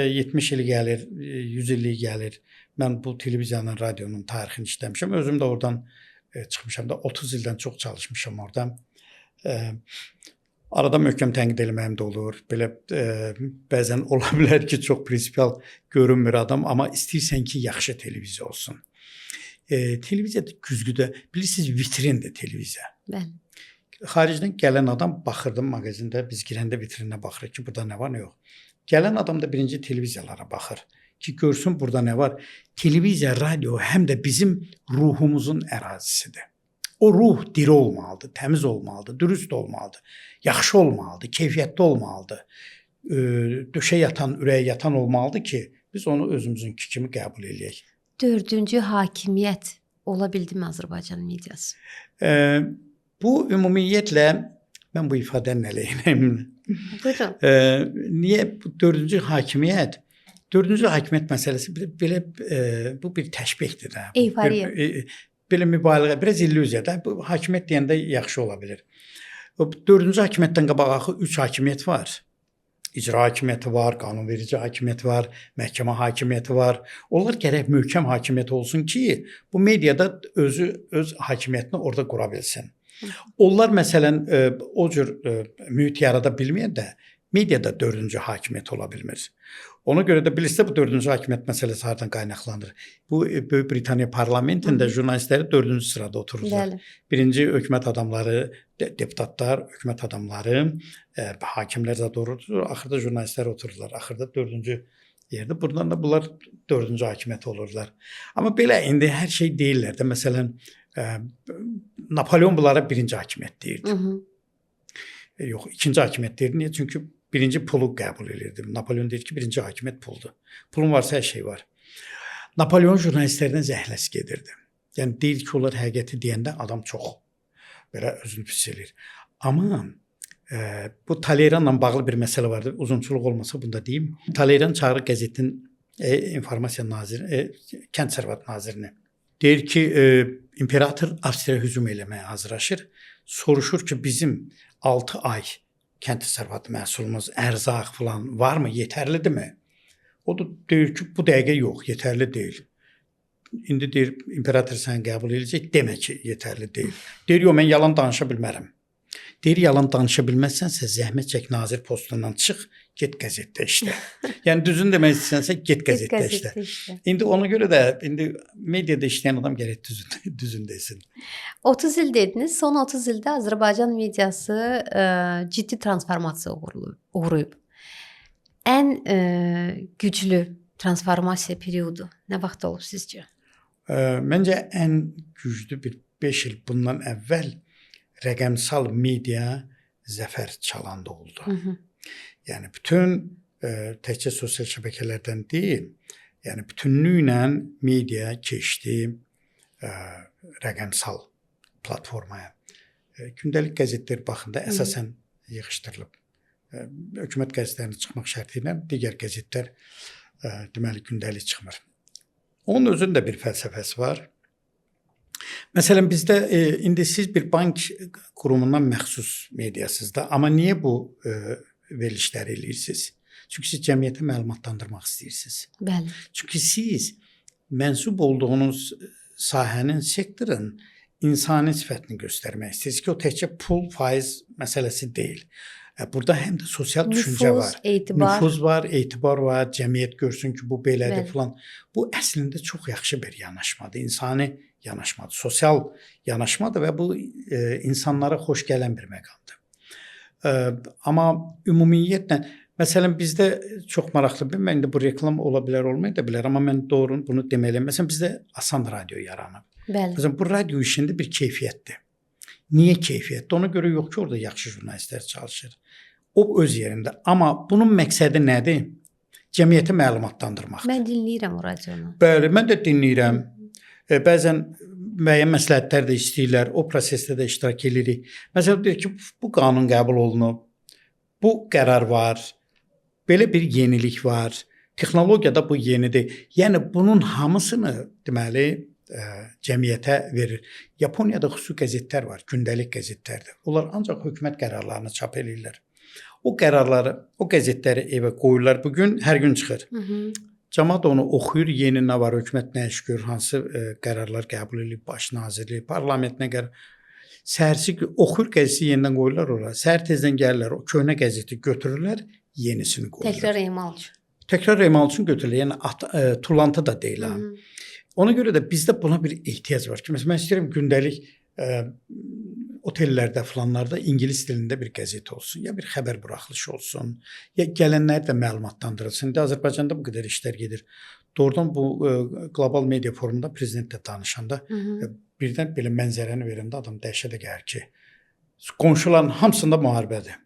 70 il gəlir, 100 illik gəlir. Mən bu televiziyanın, radionun tarixini işləmişəm. Özüm də oradan çıxmışam da 30 ildən çox çalışmışam orada. Arada möhkəm tənqid eləməyim də olur. Belə bəzən ola bilər ki, çox prinsipial görünmür adam, amma istəyirsən ki, yaxşı televiziya olsun. Televiziyada güzgüdə, bilirsiniz, vitrindir televiziya. Bəli. Xaricdən gələn adam baxırdım mağazində, biz girəndə vitrinə baxırıq ki, burada nə var, nə yox. Gələn adam da birinci televiziyalara baxır ki, görsün burada nə var. Televiziya, radio həm də bizim ruhumuzun ərazisidir. O ruh diri olmalıdır, təmiz olmalıdır, dürüst olmalıdır, yaxşı olmalıdır, keyfiyyətli olmalıdır. Döşə yatan, ürəyə yatan olmalıdır ki, biz onu özümüzünki kimi qəbul eləyək. Dördüncü hakimiyyət ola bildimi Azərbaycan mediası? Bu ümumiyyətlə, mən bu ifadəni əleyhinəyim. Buyurun. Niyə bu dördüncü hakimiyyət? Dördüncü hakimiyyət məsələsi belə bu bir təşbihdir də. Eyfariya. Belə mübaliğə, biraz illüziya da. Bu hakimiyyət deyəndə yaxşı ola bilər. Dördüncü hakimiyyətdən qabaq axı 3 hakimiyyət var. İcra hakimiyyəti var, qanunverici hakimiyyəti var, məhkəmə hakimiyyəti var. Onlar gərək möhkəm hakimiyyət olsun ki, bu mediada öz hakimiyyətini orada qura bilsin. Onlar məsələn o cür mühit yarada bilməyəndə mediada dördüncü hakimiyyət ola bilmir. Ona görə də bilirsiniz bu dördüncü hakimiyyət məsələsi hardan qaynaqlanır. Bu Böyük Britaniya parlamentində jurnalistləri dördüncü sırada otururlar. Bəli. Birinci hökumət adamları, deputatlar, hökumət adamları, hakimlər zad oturur, axırda jurnalistlər otururlar. Axırda dördüncü yerdə. Buradan da bunlar dördüncü hakimiyyət olurlar. Amma belə indi hər şey deyirlər də. Məsələn, Napolyon bunlara birinci hakimiyyət deyirdi. Yox, ikinci hakimiyyət deyirdi. Niyə? Çünki birinci pulu qəbul edirdi. Napolyon deyir ki, birinci hakimiyyət puldur. Pulun varsa hər şey var. Napolyon jurnalistlərdən zəhləs gedirdi. Yəni deyir ki, onlar həqiqəti deyəndə adam çox belə özünü pis eləyir. Amma bu Taleyranla bağlı bir məsələ vardı. Uzunçuluq olmasa bunu da deyim. Taleyran çağırır qəzetin informasiya naziri, kənd sərvət nazirini. Deyir ki, imperator Avstriya hücum eləməyə hazırlaşır. Soruşur ki, bizim 6 ay kənd təsərrüfatı məhsulumuz, ərzaq falan varmı, yetərlidirmi? O da deyir ki, bu dəqiqə yox, yetərli deyil. indi deyir imperator səni qəbul edəcək, demə ki, yetərli deyil. Deyir, yox, mən yalan danışa bilmərəm. Deyir, yalan danışa bilməzsənsə zəhmət çək nazir postundan çıx, get qəzetdə işlə. Yəni düzün demək istəsənsə get qəzetdə işlə. İndi ona görə də indi mediada işləyən adam gərək düzün desin. 30 il dediniz. Son 30 ildə Azərbaycan mediası ciddi transformasiya uğrayıb. Ən güclü transformasiya periodu nə vaxt olub sizcə? Məncə ən güclü bir 5 il bundan əvvəl rəqəmsal media zəfər çalanda oldu. Yəni bütün təkcə sosial şəbəkələrdən deyil, yəni bütünlüklə media keçdi rəqəmsal platformaya. Gündəlik qəzetlər baxında əsasən yığışdırılıb. Hökumət qəzetlərinin çıxmaq şərti ilə digər qəzetlər deməli gündəlik çıxmır. Onun özünün də bir fəlsəfəsi var. Məsələn bizdə indi siz bir bank qurumundan məxsus mediasınız da, amma niyə bu verilişləri eləyirsiniz? Çünki siz cəmiyyətə məlumatlandırmaq istəyirsiniz. Bəli. Çünki siz mənsub olduğunuz sahənin, sektorun insani sifətini göstərmək istəyirsiniz ki, o təkcə pul, faiz məsələsi deyil. Burada həm də sosial düşüncə var. Nüfuz var, etibar var, cəmiyyət görsün ki, bu belədir filan. Bu əslində çox yaxşı bir yanaşmadır, insani yanaşmadır, sosial yanaşmadır və bu insanlara xoş gələn bir məqamdır. Amma ümumiyyətlə, məsələn bizdə çox maraqlı bir, mən indi bu reklam ola bilər, olmaya da bilər, amma mən doğru bunu deməliyəm. Məsələn bizdə Asan Radio yaranıb. Bəli. Məsələn bu radio işində bir keyfiyyətdir. Niyə keyfiyyətdir? Ona görə yox ki, orada yaxşı jurnalistlər çalışır. O öz yerində. Amma bunun məqsədi nədir? Cəmiyyəti məlumatlandırmaqdır. Mən dinləyirəm o radionu. Bəli, mən də dinləyirəm. Bəzən müəyyən məsləhətlər də istəyirlər. O prosesdə də iştirak edirik. Məsələn deyir ki, bu qanun qəbul olunub. Bu qərar var. Belə bir yenilik var. Texnologiyada bu yenidir. Yəni bunun hamısını deməli cəmiyyətə verir. Yaponiyada xüsusi qəzetlər var, gündəlik qəzetlərdir. Onlar ancaq hökumət qərarlarını çap edirlər. O qərarları, o qəzetləri evə qoyurlar. Bugün hər gün çıxır. Cəmaət onu oxuyur, yeni nə var, hökumət nə iş görür, hansı qərarlar qəbul edilib, baş nazirlik, parlamentinə qərar. Səhərsi oxuyur qəzeti yenidən qoyurlar ora. Səhər tezdən gəlirlər, o köhnə qəzeti götürürlər, yenisini qoyurlar. Təkrar emal üçün. Təkrar emal üçün götürürlər. Yəni tullantı da deyil ha. Ona görə də bizdə buna bir ehtiyac var ki, məsələn mən istəyirəm gündəlik otellərdə falanlarda ingilis dilində bir qəzet olsun, ya bir xəbər buraxılışı olsun, ya gələnlər də məlumatlandırılsın. İndi Azərbaycanda bu qədər işlər gedir. Doğrudan bu qlobal media forumunda prezidentlə danışanda birdən belə mənzərəni verəndə adam dəhşətə gəlir ki, qonşuların hamısında müharibədir.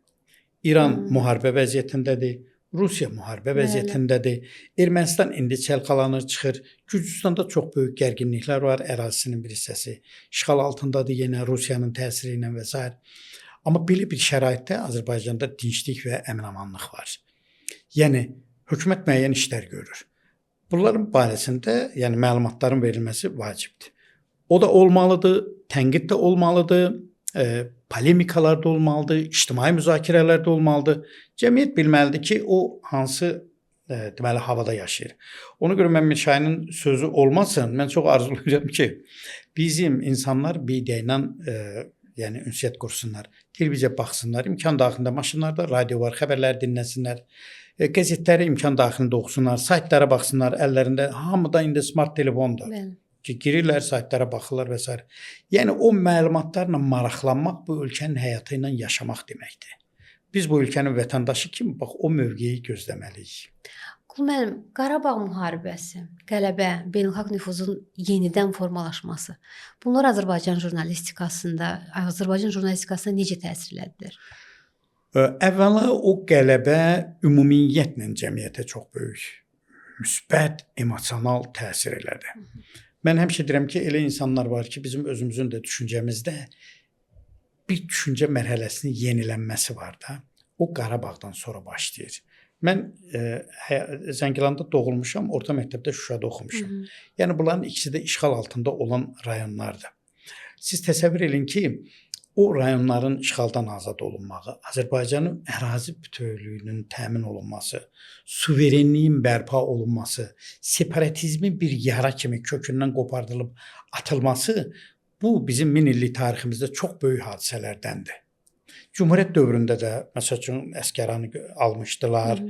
İran müharibə vəziyyətindədir. Rusiya müharibə vəziyyətindədir. Ermənistan indi çəlxalanır, çıxır. Gürcüstanda çox böyük gərginliklər var, ərazisinin bir hissəsi işğal altındadır, yenə Rusiyanın təsiri ilə və s. Amma belə bir şəraitdə Azərbaycanda dinçlik və əmin-amanlıq var. Yəni hökumət müəyyən işlər görür. Bunların barəsində, yəni məlumatların verilməsi vacibdir. O da olmalıdır, tənqid də olmalıdır. Polemikalar da olmalıdır, ictimai müzakirələr də olmalıdır. Cəmiyyət bilməlidir ki, o hansı deməli havada yaşayır. Ona görə mən Mirşahinin sözü olmasın, mən çox arzulayıram ki, bizim insanlar media ilə yəni ünsiyyət qursunlar, televiziya baxsınlar, imkan daxilində maşınlarda radio var, xəbərləri dinləsinlər, qəzetləri imkan daxilində oxusunlar, saytlara baxsınlar, əllərində hamıda indi smart telefondur. Bəli. Ki, girirlər, saytlara baxırlar və s. Yəni, o məlumatlarla maraqlanmaq bu ölkənin həyatı ilə yaşamaq deməkdir. Biz bu ölkənin vətəndaşı kimi bax, o mövqeyi gözləməliyik. Qul müəllim, Qarabağ müharibəsi, qələbə, beynəlxalq nüfuzun yenidən formalaşması, bunlar Azərbaycan jurnalistikasına necə təsir edir? Əvvəla o qələbə ümumiyyətlə cəmiyyətə çox böyük, müsbət, emosional təsir elədi. Mən həmişə deyirəm ki, elə insanlar var ki, bizim özümüzün də düşüncəmizdə bir düşüncə mərhələsinin yenilənməsi var da. O Qarabağdan sonra başlayır. Mən Zəngilanda doğulmuşam, orta məktəbdə Şuşada oxumuşam. Yəni bunların ikisi də işğal altında olan rayonlardır. Siz təsəvvür edin ki, o rayonların işğaldan azad olunmağı, Azərbaycanın ərazi bütövlüyünün təmin olunması, suverenliyin bərpa olunması, separatizmin bir yara kimi kökündən qopardılıb atılması bu bizim min illik tariximizdə çox böyük hadisələrdəndir. Cümhuriyyət dövründə də məsəl üçün Əsgəranı almışdılar,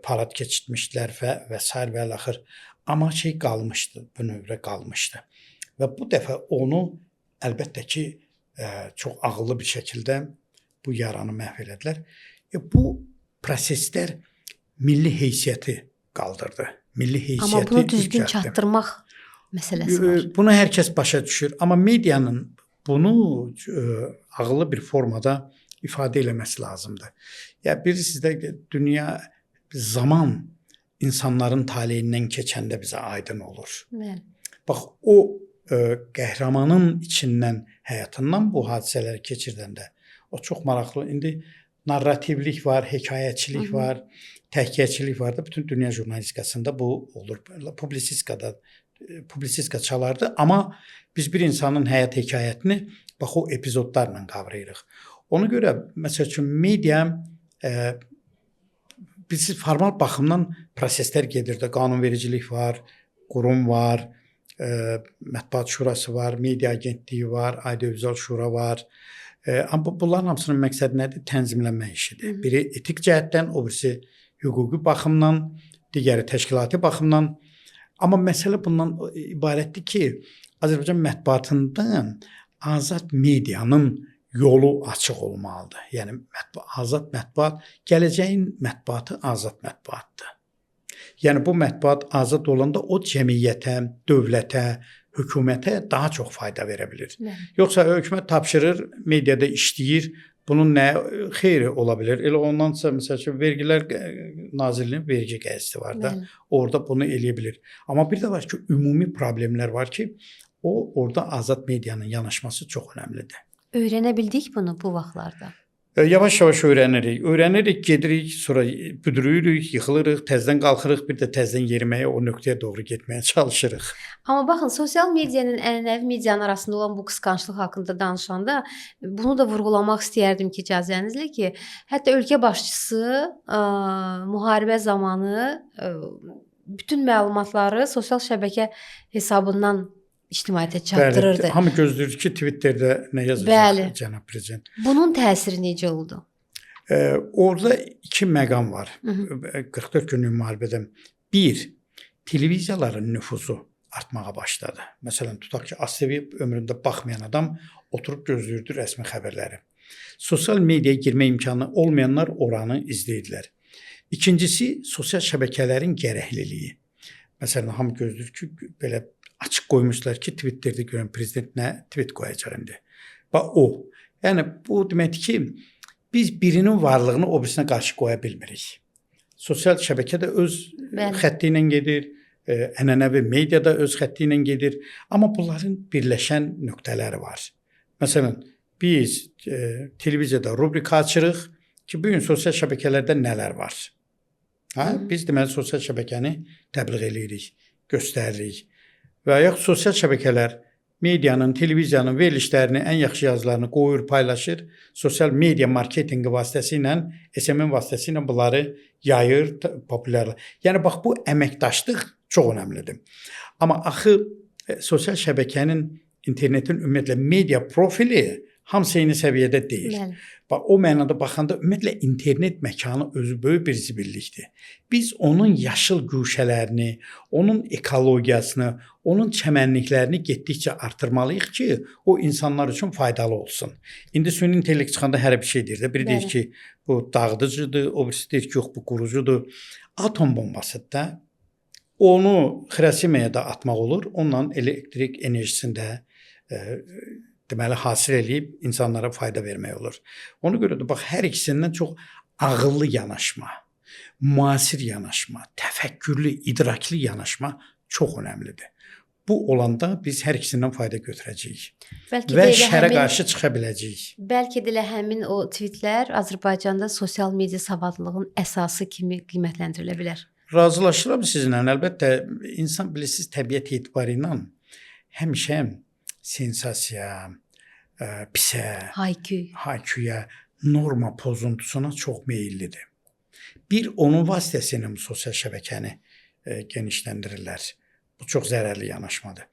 parad keçirtmişdilər və sair və axır. Amma qalmışdı, bu növrə qalmışdı. Və bu dəfə onu əlbəttə ki çox ağıllı bir şəkildə bu yaranı məhv elədilər. Bu proseslər milli heysiyyəti qaldırdı. Milli heysiyyəti. Amma bunu düzgün çatdırmaq məsələsi var. Bunu hər kəs başa düşür, amma medianın bunu ağıllı bir formada ifadə eləməsi lazımdır. Ya bilirsiniz də dünya zaman insanların taleyindən keçəndə bizə aydın olur. Bəli. Bax o qəhrəmanın içindən, həyatından bu hadisələri keçirdəndə o çox maraqlı. İndi narrativlik var, hekayətçilik var, təhkiyəçilik var da bütün dünya jurnalistikasında bu olur. Publisistika çalardı, amma biz bir insanın həyat hekayətini bax o epizodlarla qavrayırıq. Ona görə məsəl üçün media biz formal baxımdan proseslər gedir də, qanunvericilik var, qurum var, Mətbuat Şurası var, Media Agentliyi var, Audiovizual Şura var. Amma bunların hamısının məqsədi nədir? Tənzimlənmə işidir. Biri etik cəhətdən, o birisi hüquqi baxımdan, digəri təşkilati baxımdan. Amma məsələ bundan ibarətdir ki, Azərbaycan mətbuatından azad medianın yolu açıq olmalıdır. Yəni azad mətbuat, gələcəyin mətbuatı azad mətbuatdır. Yəni bu mətbuat azad olanda o cəmiyyətə, dövlətə, hökumətə daha çox fayda verə bilir. Yoxsa hökumət tapşırır, mediada işləyir, bunun nə xeyri ola bilər? Elə ondansa məsəl üçün Vergilər Nazirliyinin vergi qəzeti var da, orada bunu eləyə bilir. Amma bir də var ki, ümumi problemlər var ki, orada azad medianın yanaşması çox önəmlidir. Öyrənə bildik bunu bu vaxtlarda. Yavaş-yavaş öyrənirik, gedirik, sonra büdürürük, yıxılırıq, təzədən qalxırıq, bir də təzədən yeriməyə, o nöqtəyə doğru getməyə çalışırıq. Amma baxın, sosial medianın ənənəvi medianın arasında olan bu qısqanclıq haqqında danışanda bunu da vurğulamaq istəyərdim ki, icazənizlə ki, hətta ölkə başçısı müharibə zamanı bütün məlumatları sosial şəbəkə hesabından ictimaiyyətə çatdırırdı. Bəli, hamı gözləyir ki, Twitterdə nə yazacaq cənab prezident. Bunun təsiri necə oldu? Orada iki məqam var. 44 günlük müharibədə. Bir, televiziyaların nüfuzu artmağa başladı. Məsələn, tutaq ki, Asteviyev ömründə baxmayan adam oturub gözləyirdi rəsmi xəbərləri. Sosial mediaya girmə imkanı olmayanlar oranı izləyirdilər. İkincisi, sosial şəbəkələrin gərəkliliyi. Məsələn, hamı gözləyir ki, belə açıq qoymuşlar ki, Twitterdə görən prezident nə tweet qoyacaq indi. Bax o. Yəni bu deməkdir ki, biz birinin varlığını o birisinə qarşı qoya bilmirik. Sosial şəbəkə də öz xətti ilə gedir, ənənəvi media da öz xətti ilə gedir, amma bunların birləşən nöqtələri var. Məsələn, biz televiziyada rubrika açırıq ki, bu gün sosial şəbəkələrdə nələr var. Biz deməli sosial şəbəkəni təbliğ edirik, göstəririk. Və yaxud sosial şəbəkələr medianın, televiziyanın verilişlərini, ən yaxşı yazılarını qoyur, paylaşır. Sosial media marketinqi vasitəsilə, SMM vasitəsilə bunları yayır, populyarlar. Yəni bax bu əməkdaşlıq çox önəmlidir. Amma axı sosial şəbəkənin, internetin ümumiyyətlə media profili hamısı eyni səviyyədə deyil. Bax o mənada baxanda ümumiyyətlə internet məkanı özü böyük bir zibillikdir. Biz onun yaşıl güşələrini, onun ekologiyasını, onun çəmənliklərini getdikcə artırmalıyıq ki, o insanlar üçün faydalı olsun. İndi süni intellekt çıxanda hər bir şey deyir də. Biri deyir ki, bu dağıdıcıdır, o birisi deyir ki, yox bu qurucudur. Atom bombasıdır da. Onu Xirasimaya da atmaq olur. Onunla elektrik enerjisini də deməli hasil eləyib insanlara fayda vermək olur. Ona görə də bax hər ikisindən çox ağıllı yanaşma, müasir yanaşma, təfəkkürlü, idraklı yanaşma çox önəmlidir. Bu olanda biz hər ikisindən fayda götürəcəyik və şərə qarşı çıxa biləcəyik. Bəlkə də həmin o tweetlər Azərbaycanda sosial media savadlılığının əsası kimi qiymətləndirilə bilər. Razılaşıram sizinlə. Əlbəttə insan bilirsiniz təbiət etibarı ilə həmişə sensasiya, pisə, hayküyə, norma pozuntusuna çox meyillidir. Bir, onun vasitəsilə sosial şəbəkəni genişləndirirlər. Bu çox zərərli yanaşmadır.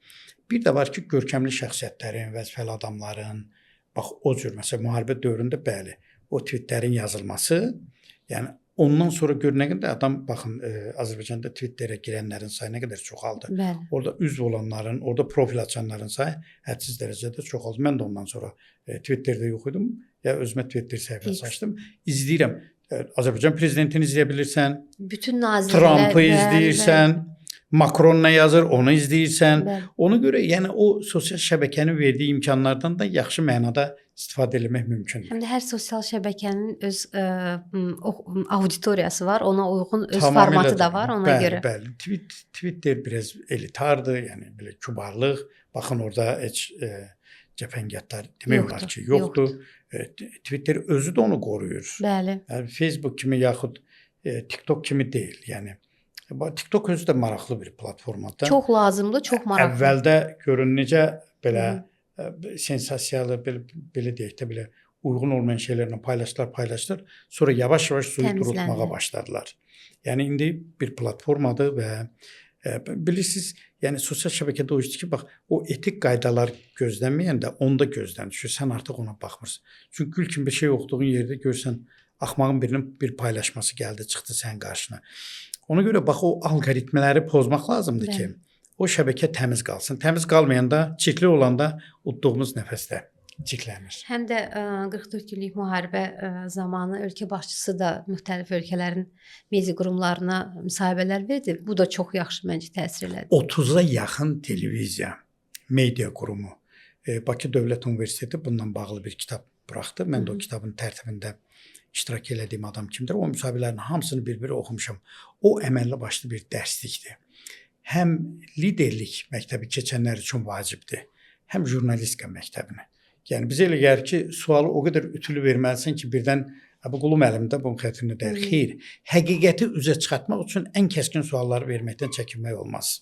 Bir də var ki, görkəmli şəxsiyyətlərin, vəzifəli adamların, bax o cür, məsələn, müharibə dövründə bəli, o tweetlərin yazılması, yəni ondan sonra gör nə qədər adam, baxın, Azərbaycanda Twitterə girənlərin sayı nə qədər çoxaldı. Bəli. Orada üzv olanların, orada profil açanların sayı hədsiz dərəcədə çoxaldı. Mən də ondan sonra Twitterdə yox idim, ya özümə Twitter səhifəsi açdım. İzləyirəm. Azərbaycan prezidentini izləyə bilirsən, bütün nazirlər, Trumpı izləyirsən, Macron nə yazır, onu izləyirsən. Bəli. Ona görə yəni o sosial şəbəkənin verdiyi imkanlardan da yaxşı mənada istifadə etmək mümkündür. Həm də hər sosial şəbəkənin öz auditoriyası var, ona uyğun öz Tamamilə formatı da var, ona görə. Bəli. Twitter biraz elitardır, yəni belə kübarlıq. Baxın orada heç cəfəngiyatlar demək olar ki, yoxdur. Twitter özü də onu qoruyur. Bəli. Yəni Facebook kimi yaxud TikTok kimi deyil. Yəni TikTok özü də maraqlı bir platformadır. Çox lazımdır, çox maraqlı. Əvvəldə görün necə belə sensasiyalı, belə deyək də belə uyğun olmayan şeylərlə paylaşdılar. Sonra yavaş-yavaş suyu durutmağa başladılar. Yəni indi bir platformadır və bilirsiniz, yəni sosial şəbəkədə o işdir ki, bax, o etik qaydalar gözlənməyəndə onda gözdən düşür. Sən artıq ona baxmırsan. Çünki gül kimi bir şey yoxduğun yerdə görsən, axmağın birinin bir paylaşması gəldi, çıxdı sənin qarşına. Ona görə bax, o alqoritmləri pozmaq lazımdır ki, o şəbəkə təmiz qalsın. Təmiz qalmayanda, çirkli olanda udduğumuz nəfəsdə çirklənir. Həm də 44 günlük müharibə zamanı ölkə başçısı da müxtəlif ölkələrin media qurumlarına müsahibələr verdi. Bu da çox yaxşı məncə təsir elədi. 30-a yaxın televiziya, media qurumu, Bakı Dövlət Universiteti bununla bağlı bir kitab buraxdı. Mən də o kitabın tərtibində iştirak elədiyim adam kimdir? O müsahibələrin hamısını bir-biri oxumuşam. O əməlli başlı bir dərslikdir. Həm liderlik məktəbi keçənlər üçün vacibdir, həm jurnalistika məktəbini. Yəni bizə elə gəlir ki, sualı o qədər ütülü verməlisən ki, birdən bu qulum əlimdə bunun xətrini deyir. Xeyr, həqiqəti üzə çıxartmaq üçün ən kəskin sualları verməkdən çəkinmək olmaz.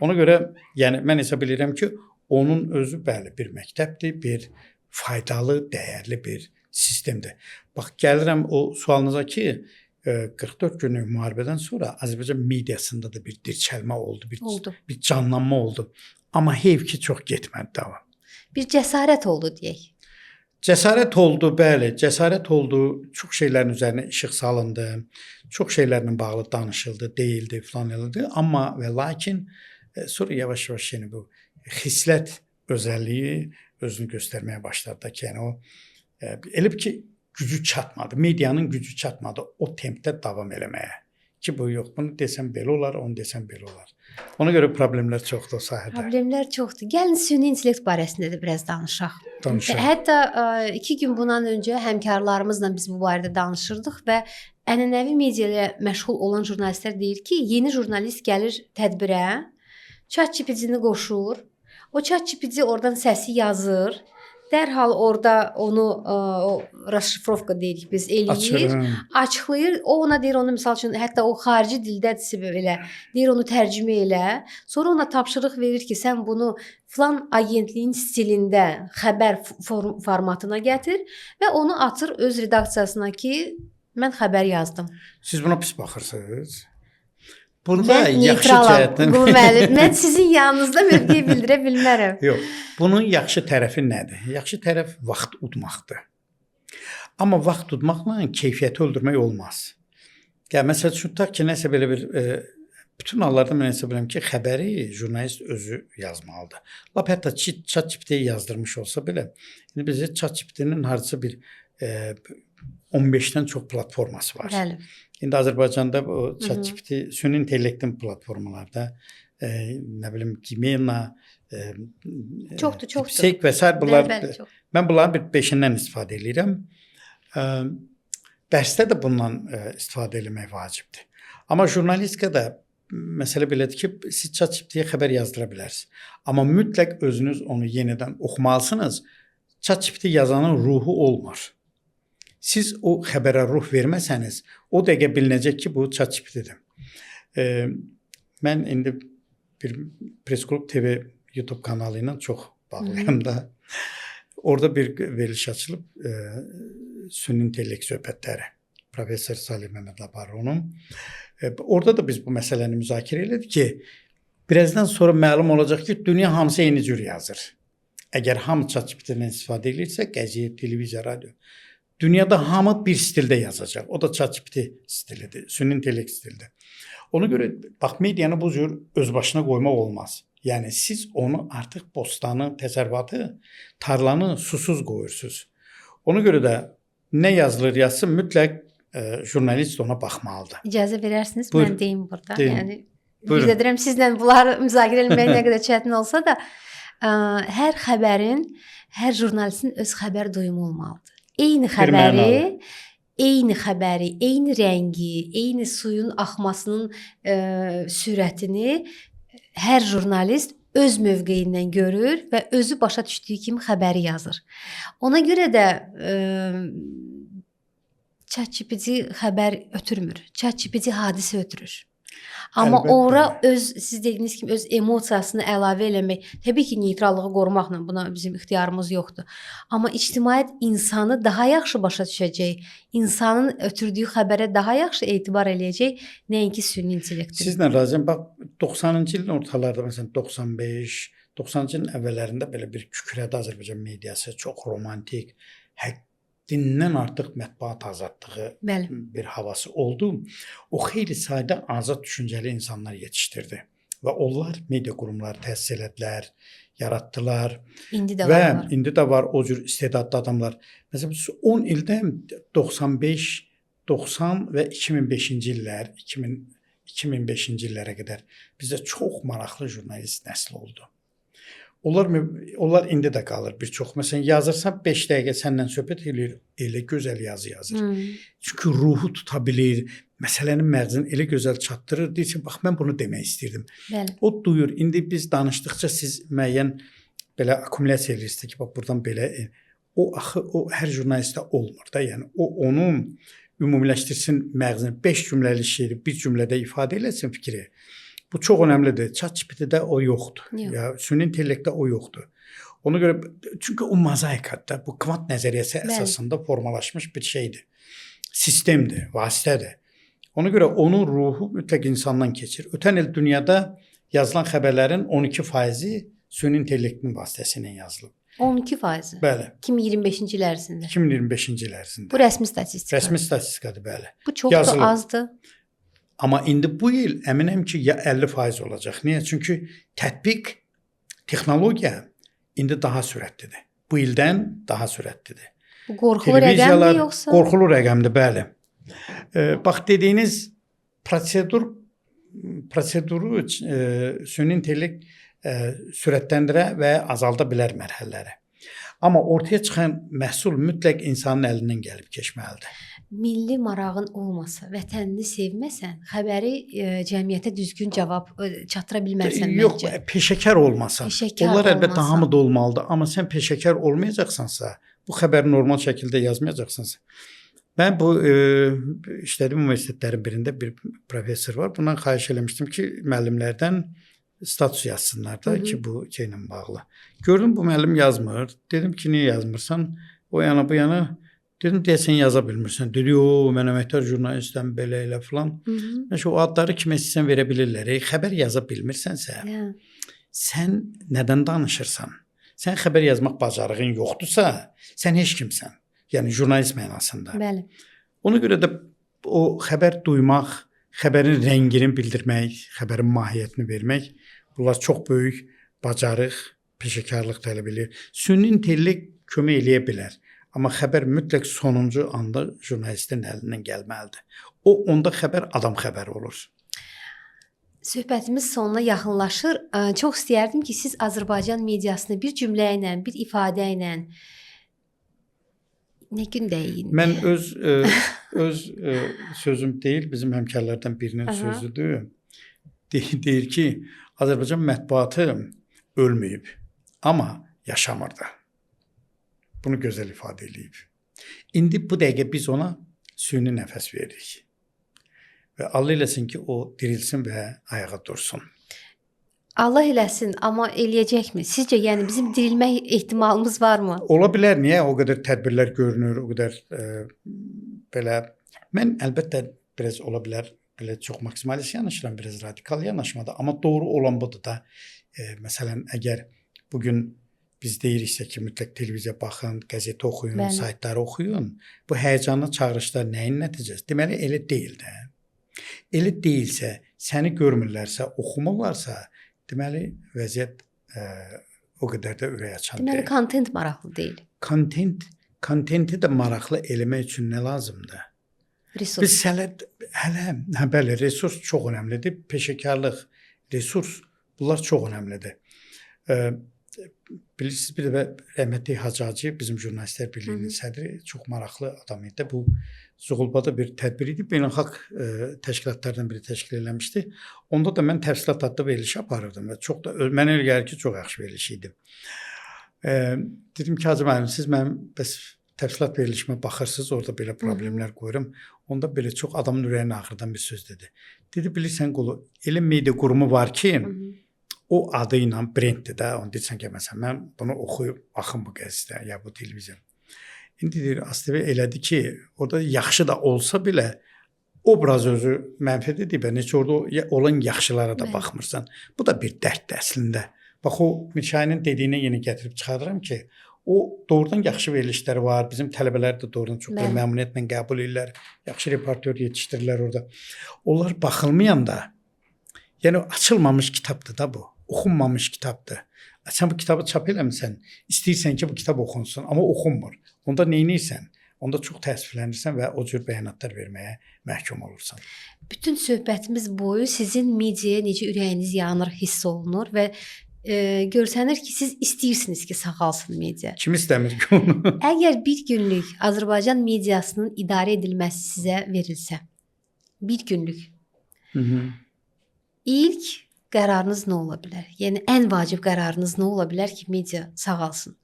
Ona görə yəni mən hesab edirəm ki, onun özü bəli bir məktəbdir, bir faydalı, dəyərli bir sistemdir. Bax, gəlirəm o sualınıza ki, 44 günlük müharibədən sonra Azərbaycan mediasında da bir dirçəlmə oldu, bir canlanma oldu. Amma heyf ki, çox getmədi davam. Bir cəsarət oldu deyək. Cəsarət oldu, bəli, cəsarət oldu. Çox şeylərin üzərinə işıq salındı. Çox şeylərlə bağlı danışıldı, deyildi, filan elədi. Amma və lakin sonra yavaş-yavaş yəni bu xislət özəlliyi özünü göstərməyə başladı ki, yəni o elə bir ki, gücü çatmadı, medianın gücü çatmadı o tempdə davam eləməyə. Ki, bu yox, bunu desəm belə olar, onu desəm belə olar. Ona görə problemlər çoxdur o sahədə. Problemlər çoxdur. Gəlin süni intellekt barəsində də biraz danışaq. Danışaq. Hətta 2 gün bundan öncə həmkarlarımızla biz bu barədə danışırdıq və ənənəvi media ilə məşğul olan jurnalistlər deyir ki, yeni jurnalist gəlir tədbirə, ChatGPT-ni qoşur, o ChatGPT oradan səsi yazır. Dərhal orada onu o raşifrovka deyirik biz eləyir, açıqlayır. O ona deyir onu məsəl üçün hətta o xarici dildədirsə belə deyir onu tərcümə elə. Sonra ona tapşırıq verir ki, sən bunu filan agentliyin stilində xəbər formatına gətir və onu atır öz redaksiyasına ki, mən xəbər yazdım. Siz buna pis baxırsınız? Burada mən yaxşı cəhətdən mən sizin yanınızda mövqe bildirə bilmərəm. Yox, bunun yaxşı tərəfi nədir? Yaxşı tərəf vaxt udmaqdır. Amma vaxt udmaqla keyfiyyəti öldürmək olmaz. Yəni məsəl üçün tutaq ki, nəsə belə bir bütün hallarda mən hesab edirəm ki, xəbəri jurnalist özü yazmalıdır. Lap hətta ChatGPT-yə yazdırmış olsa belə, indi bizə ChatGPT-nin hardasa bir 15-dən çox platforması var. Bəli. İndi Azərbaycanda o ChatGPT süni intellektin platformalarda nə bilim Gmail-la çoxdur. Sek və sair bunlar Bəli, mən bunların bir 5-dən istifadə edirəm. Dərsdə də bundan istifadə etmək vacibdir. Amma jurnalistikada məsələ belədir ki, siz ChatGPT-yə xəbər yazdıra bilərsiniz. Amma mütləq özünüz onu yenidən oxumalısınız. ChatGPT yazanın ruhu olmur. Siz o xəbərə ruh verməsəniz, o dəqiqə bilinəcək ki, bu ChatGPT-dir. Mən indi bir Press Club TV YouTube kanalı ilə çox bağlıyam da. Orada bir veriliş açılıb süni intellekt söhbətləri. Professor Salih Mehmet Labaronun. Orada da biz bu məsələni müzakirə elədik ki, birazdan sonra məlum olacaq ki, dünya hamısı eyni cür yazır. Əgər hamı ChatGPT-dən istifadə edirsə, qəzet, televiziya, radio, dünyada hamı bir stildə yazacaq. O da ChatGPT stilidir, süni intellekt stilidir. Ona görə bax medianı bu cür öz başına qoymaq olmaz. Yəni siz onu artıq bostanı, təsərrüfatı, tarlanı susuz qoyursunuz. Ona görə də nə yazılır yazsın mütləq jurnalist ona baxmalıdır. İcazə verərsiniz, Buyurun. mən deyim burada. Deyin. Yəni Buyurun. güz edirəm sizlə bunları müzakirə etmək nə qədər çətin olsa da, hər xəbərin, hər jurnalistin öz xəbər duyumu olmalıdır. Eyni xəbəri, eyni rəngi, eyni suyun axmasının sürətini hər jurnalist öz mövqeyindən görür və özü başa düşdüyü kimi xəbəri yazır. Ona görə də ChatGPT xəbər ötürmür. ChatGPT hadisə ötürür. Amma Əlbəttə. ora siz dediyiniz kimi öz emosiyasını əlavə eləmək, təbii ki, neytrallığı qorumaqla buna bizim ixtiyarımız yoxdur. Amma ictimaiyyət insanı daha yaxşı başa düşəcək, insanın ötürdüyü xəbərə daha yaxşı etibar eləyəcək, nəinki süni intellektin. Sizlə razıyam. Bax 90-cı ilin ortalarında məsələn 95, 90-cı ilin əvvəllərində belə bir kükrədi Azərbaycan mediası, çox romantik, həddindən artıq mətbuat azadlığı Bəli. bir havası oldu. O xeyli sayda azad düşüncəli insanlar yetişdirdi və onlar media qurumları təsis elədilər, yaratdılar. İndi də Və var. indi də var o cür istedadlı adamlar. Məsələn 10 ildə 95, 90 və 2005-ci illər, 2005-ci illərə qədər bizdə çox maraqlı jurnalist nəsli oldu. Onlar indi də qalır bir çox. Məsələn yazırsan 5 dəqiqə səndən söhbət eləyir, elə gözəl yazı yazır. Çünki ruhu tuta bilir, məsələnin məğzini elə gözəl çatdırır. Deyir ki, bax mən bunu demək istirdim. Bəli. O duyur. İndi biz danışdıqca siz müəyyən belə akkumulyasiya edirsiniz ki, bax burdan belə o axı o hər jurnalistdə olmur da. Yəni o onun ümumiləşdirsin məğzini 5 cümləlik şeiri bir cümlədə ifadə eləsin fikri. Bu çox önəmlidir. ChatGPT-də o yoxdur. Yox. Ya süni intellektdə o yoxdur. Ona görə çünki o mozaikadır. Bu kvant nəzəriyyəsi əsasında formalaşmış bir şeydir. Sistemdir, vasitədir. Ona görə onun ruhu mütləq insandan keçir. Ötən il dünyada yazılan xəbərlərin 12%-i süni intellektin vasitəsilə yazılıb. 12%. Bəli. 2025-ci il ərzində. 2025-ci il ərzində. Bu rəsmi statistika. Rəsmi statistikadır, bəli. Bu çox da Yazılıb. azdır. Amma indi bu il əminəm ki, ya 50% olacaq. Niyə? Çünki tətbiq, texnologiya indi daha sürətlidir. Bu ildən daha sürətlidir. Bu qorxulu rəqəmmi yoxsa? Qorxulu rəqəmdir, bəli. Bax dediyiniz proseduru süni intellekt sürətləndirə və azalda bilər mərhələləri. Amma ortaya çıxan məhsul mütləq insanın əlindən gəlib keçməlidir. Milli marağın olmasa, vətənini sevməsən, xəbəri cəmiyyətə düzgün cavab çatdıra bilməzsən Yox, məncə. peşəkar olmasan. Peşəkar Onlar əlbəttə olmasan. hamı da olmalıdır, amma sən peşəkar olmayacaqsansa, bu xəbəri normal şəkildə yazmayacaqsansa. Mən bu işlədiyim universitetlərin birində bir professor var. Bundan xahiş eləmişdim ki, müəllimlərdən status yazsınlar da ki, bu şeylə bağlı. Gördüm bu müəllim yazmır. Dedim ki, niyə yazmırsan? O yana bu yana. Dedim, deyəsən yaza bilmirsən. Dedi, o, mən əməkdar jurnalistəm, belə elə filan. Məşə o adları kimə istəsən verə bilirlər. Xəbər yaza bilmirsənsə, sən nədən danışırsan? Sən xəbər yazmaq bacarığın yoxdursa, sən heç kimsən. Yəni jurnalist mənasında. Bəli. Ona görə də o xəbər duymaq, xəbərin rəngini bildirmək, xəbərin mahiyyətini vermək, bunlar çox böyük bacarıq, peşəkarlıq tələb edir. Süni intellekt kömək eləyə bilər. Amma xəbər mütləq sonuncu anda jurnalistin əlindən gəlməlidir. Onda xəbər adam xəbəri olur. Söhbətimiz sonuna yaxınlaşır. Çox istəyərdim ki, siz Azərbaycan mediasını bir cümlə ilə, bir ifadə ilə nə gün deyin? Mən öz sözüm deyil, bizim həmkarlardan birinin sözüdür. Deyir ki, Azərbaycan mətbuatı ölməyib, amma yaşamır da. Bunu gözəl ifadə eləyib. İndi bu dəqiqə biz ona süni nəfəs veririk. Və Allah eləsin ki, o dirilsin və ayağa dursun. Allah eləsin, amma eləyəcəkmi? Sizcə, yəni bizim dirilmək ehtimalımız varmı? Ola bilər, niyə o qədər tədbirlər görünür, o qədər belə mən əlbəttə biraz ola bilər belə çox maksimalist yanaşıram, biraz radikal yanaşmada, amma doğru olan budur da. Məsələn, əgər bu gün biz deyiriksə ki, mütləq televiziya baxın, qəzet oxuyun, Bəli. saytları oxuyun. Bu həyəcanlı çağırışlar nəyin nəticəsi? Deməli elə deyil də. Elə deyilsə, səni görmürlərsə, oxumurlarsa, deməli vəziyyət o qədər də ürək açan Deməli deyil. kontent maraqlı deyil. Kontenti də maraqlı eləmək üçün nə lazımdır? Resurs. Biz hələ bəli, resurs çox önəmlidir. Peşəkarlıq, resurs bunlar çox önəmlidir. Bilirsiniz, bir də rəhmətli Hacı Hacıyev bizim Jurnalistlər Birliyinin sədri çox maraqlı adam idi. Bu Zuğulbada bir tədbir idi. Beynəlxalq təşkilatlardan biri təşkil eləmişdi. Onda da mən təfsilat adlı verilişi aparırdım və çox da mənə elə gəlir ki, çox yaxşı veriliş idi. Dedim ki, Hacı müəllim, siz mənim bəs təfsilat verilişimə baxırsınız, orada belə problemlər qoyuram. Onda belə çox adamın ürəyini ağrıdan bir söz dedi. Dedi, bilirsən qulu, elə media qurumu var ki, o adı ilə brenddir də. Onu deyirsən ki, məsələn, mən bunu oxuyub baxım bu qəzetdə ya bu televiziya. İndi deyir, ASTV elədi ki, orada yaxşı da olsa belə obraz özü mənfidir deyib, necə orada olan yaxşılara da baxmırsan. Bu da bir dərddir əslində. Bax, o Mirşahinin dediyinə yenə gətirib çıxarıram ki, o doğrudan yaxşı verilişləri var. Bizim tələbələr də doğrudan çox məmnuniyyətlə qəbul edirlər. Yaxşı reportyor yetişdirirlər orada. Onlar baxılmayanda, yəni açılmamış kitabdır da bu. Oxunmamış kitabdır. Sən bu kitabı çap eləmirsən, istəyirsən ki, bu kitab oxunsun, amma oxunmur. Onda neynirsən? Onda çox təəssüflənirsən və o cür bəyanatlar verməyə məhkum olursan. Bütün söhbətimiz boyu sizin mediaya necə ürəyiniz yanır hiss olunur və görsənir ki, siz istəyirsiniz ki, sağalsın media. Kim istəmir ki onu? Əgər bir günlük Azərbaycan mediasının idarə edilməsi sizə verilsə, bir günlük, ilk qərarınız nə ola bilər? Yəni, ən vacib qərarınız nə ola bilər ki, media sağalsın?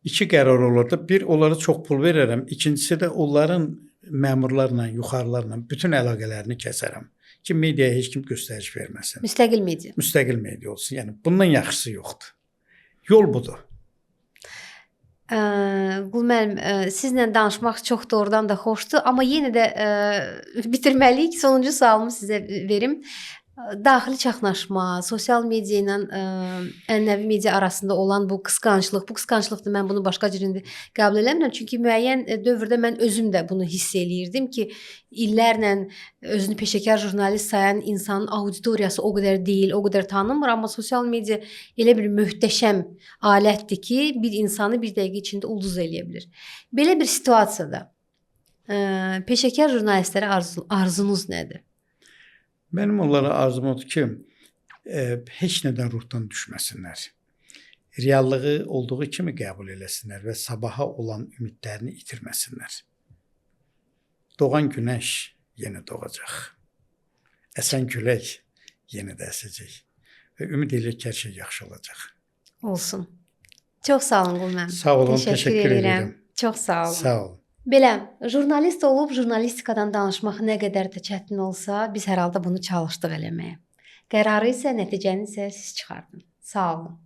2 qərar olurdu. Bir, onlara çox pul verərəm. İkincisi də onların məmurlarla, yuxarılarla bütün əlaqələrini kəsərəm. Ki, mediaya heç kim göstəriş verməsin. Müstəqil media. Müstəqil media olsun. Yəni, bundan yaxşısı yoxdur. Yol budur. Qul müəllim, sizlə danışmaq çox doğrudan da xoşdur, amma yenə də bitirməliyik. Sonuncu sualımı sizə verim. Daxili çaxnaşma, sosial media ilə ənənəvi media arasında olan bu qısqanclıqdır. Mən bunu başqa cüründə qəbul eləmirəm. Çünki müəyyən dövrdə mən özüm də bunu hiss eləyirdim ki, illərlə özünü peşəkar jurnalist sayan insanın auditoriyası o qədər deyil, o qədər tanınmır, amma sosial media elə bir möhtəşəm alətdir ki, bir insanı bir dəqiqə içində ulduz eləyə bilir. Belə bir situasiyada peşəkar jurnalistlərə arzunuz nədir? Mənim onlara arzum odur ki, heç nədən ruhdan düşməsinlər. Reallığı olduğu kimi qəbul eləsinlər və sabaha olan ümidlərini itirməsinlər. Doğan günəş yenə doğacaq. Əsən külək yenə də əsəcək. Və ümid edirik ki, hər şey yaxşı olacaq. Olsun. Çox sağ olun Qul müəllim. Sağ olun, təşəkkür edirəm. Çox sağ olun. Sağ olun. Belə, jurnalist olub jurnalistikadan danışmaq nə qədər də çətin olsa, biz hər halda bunu çalışdıq eləməyə. Qərarı isə, nəticəni isə siz çıxardın. Sağ olun.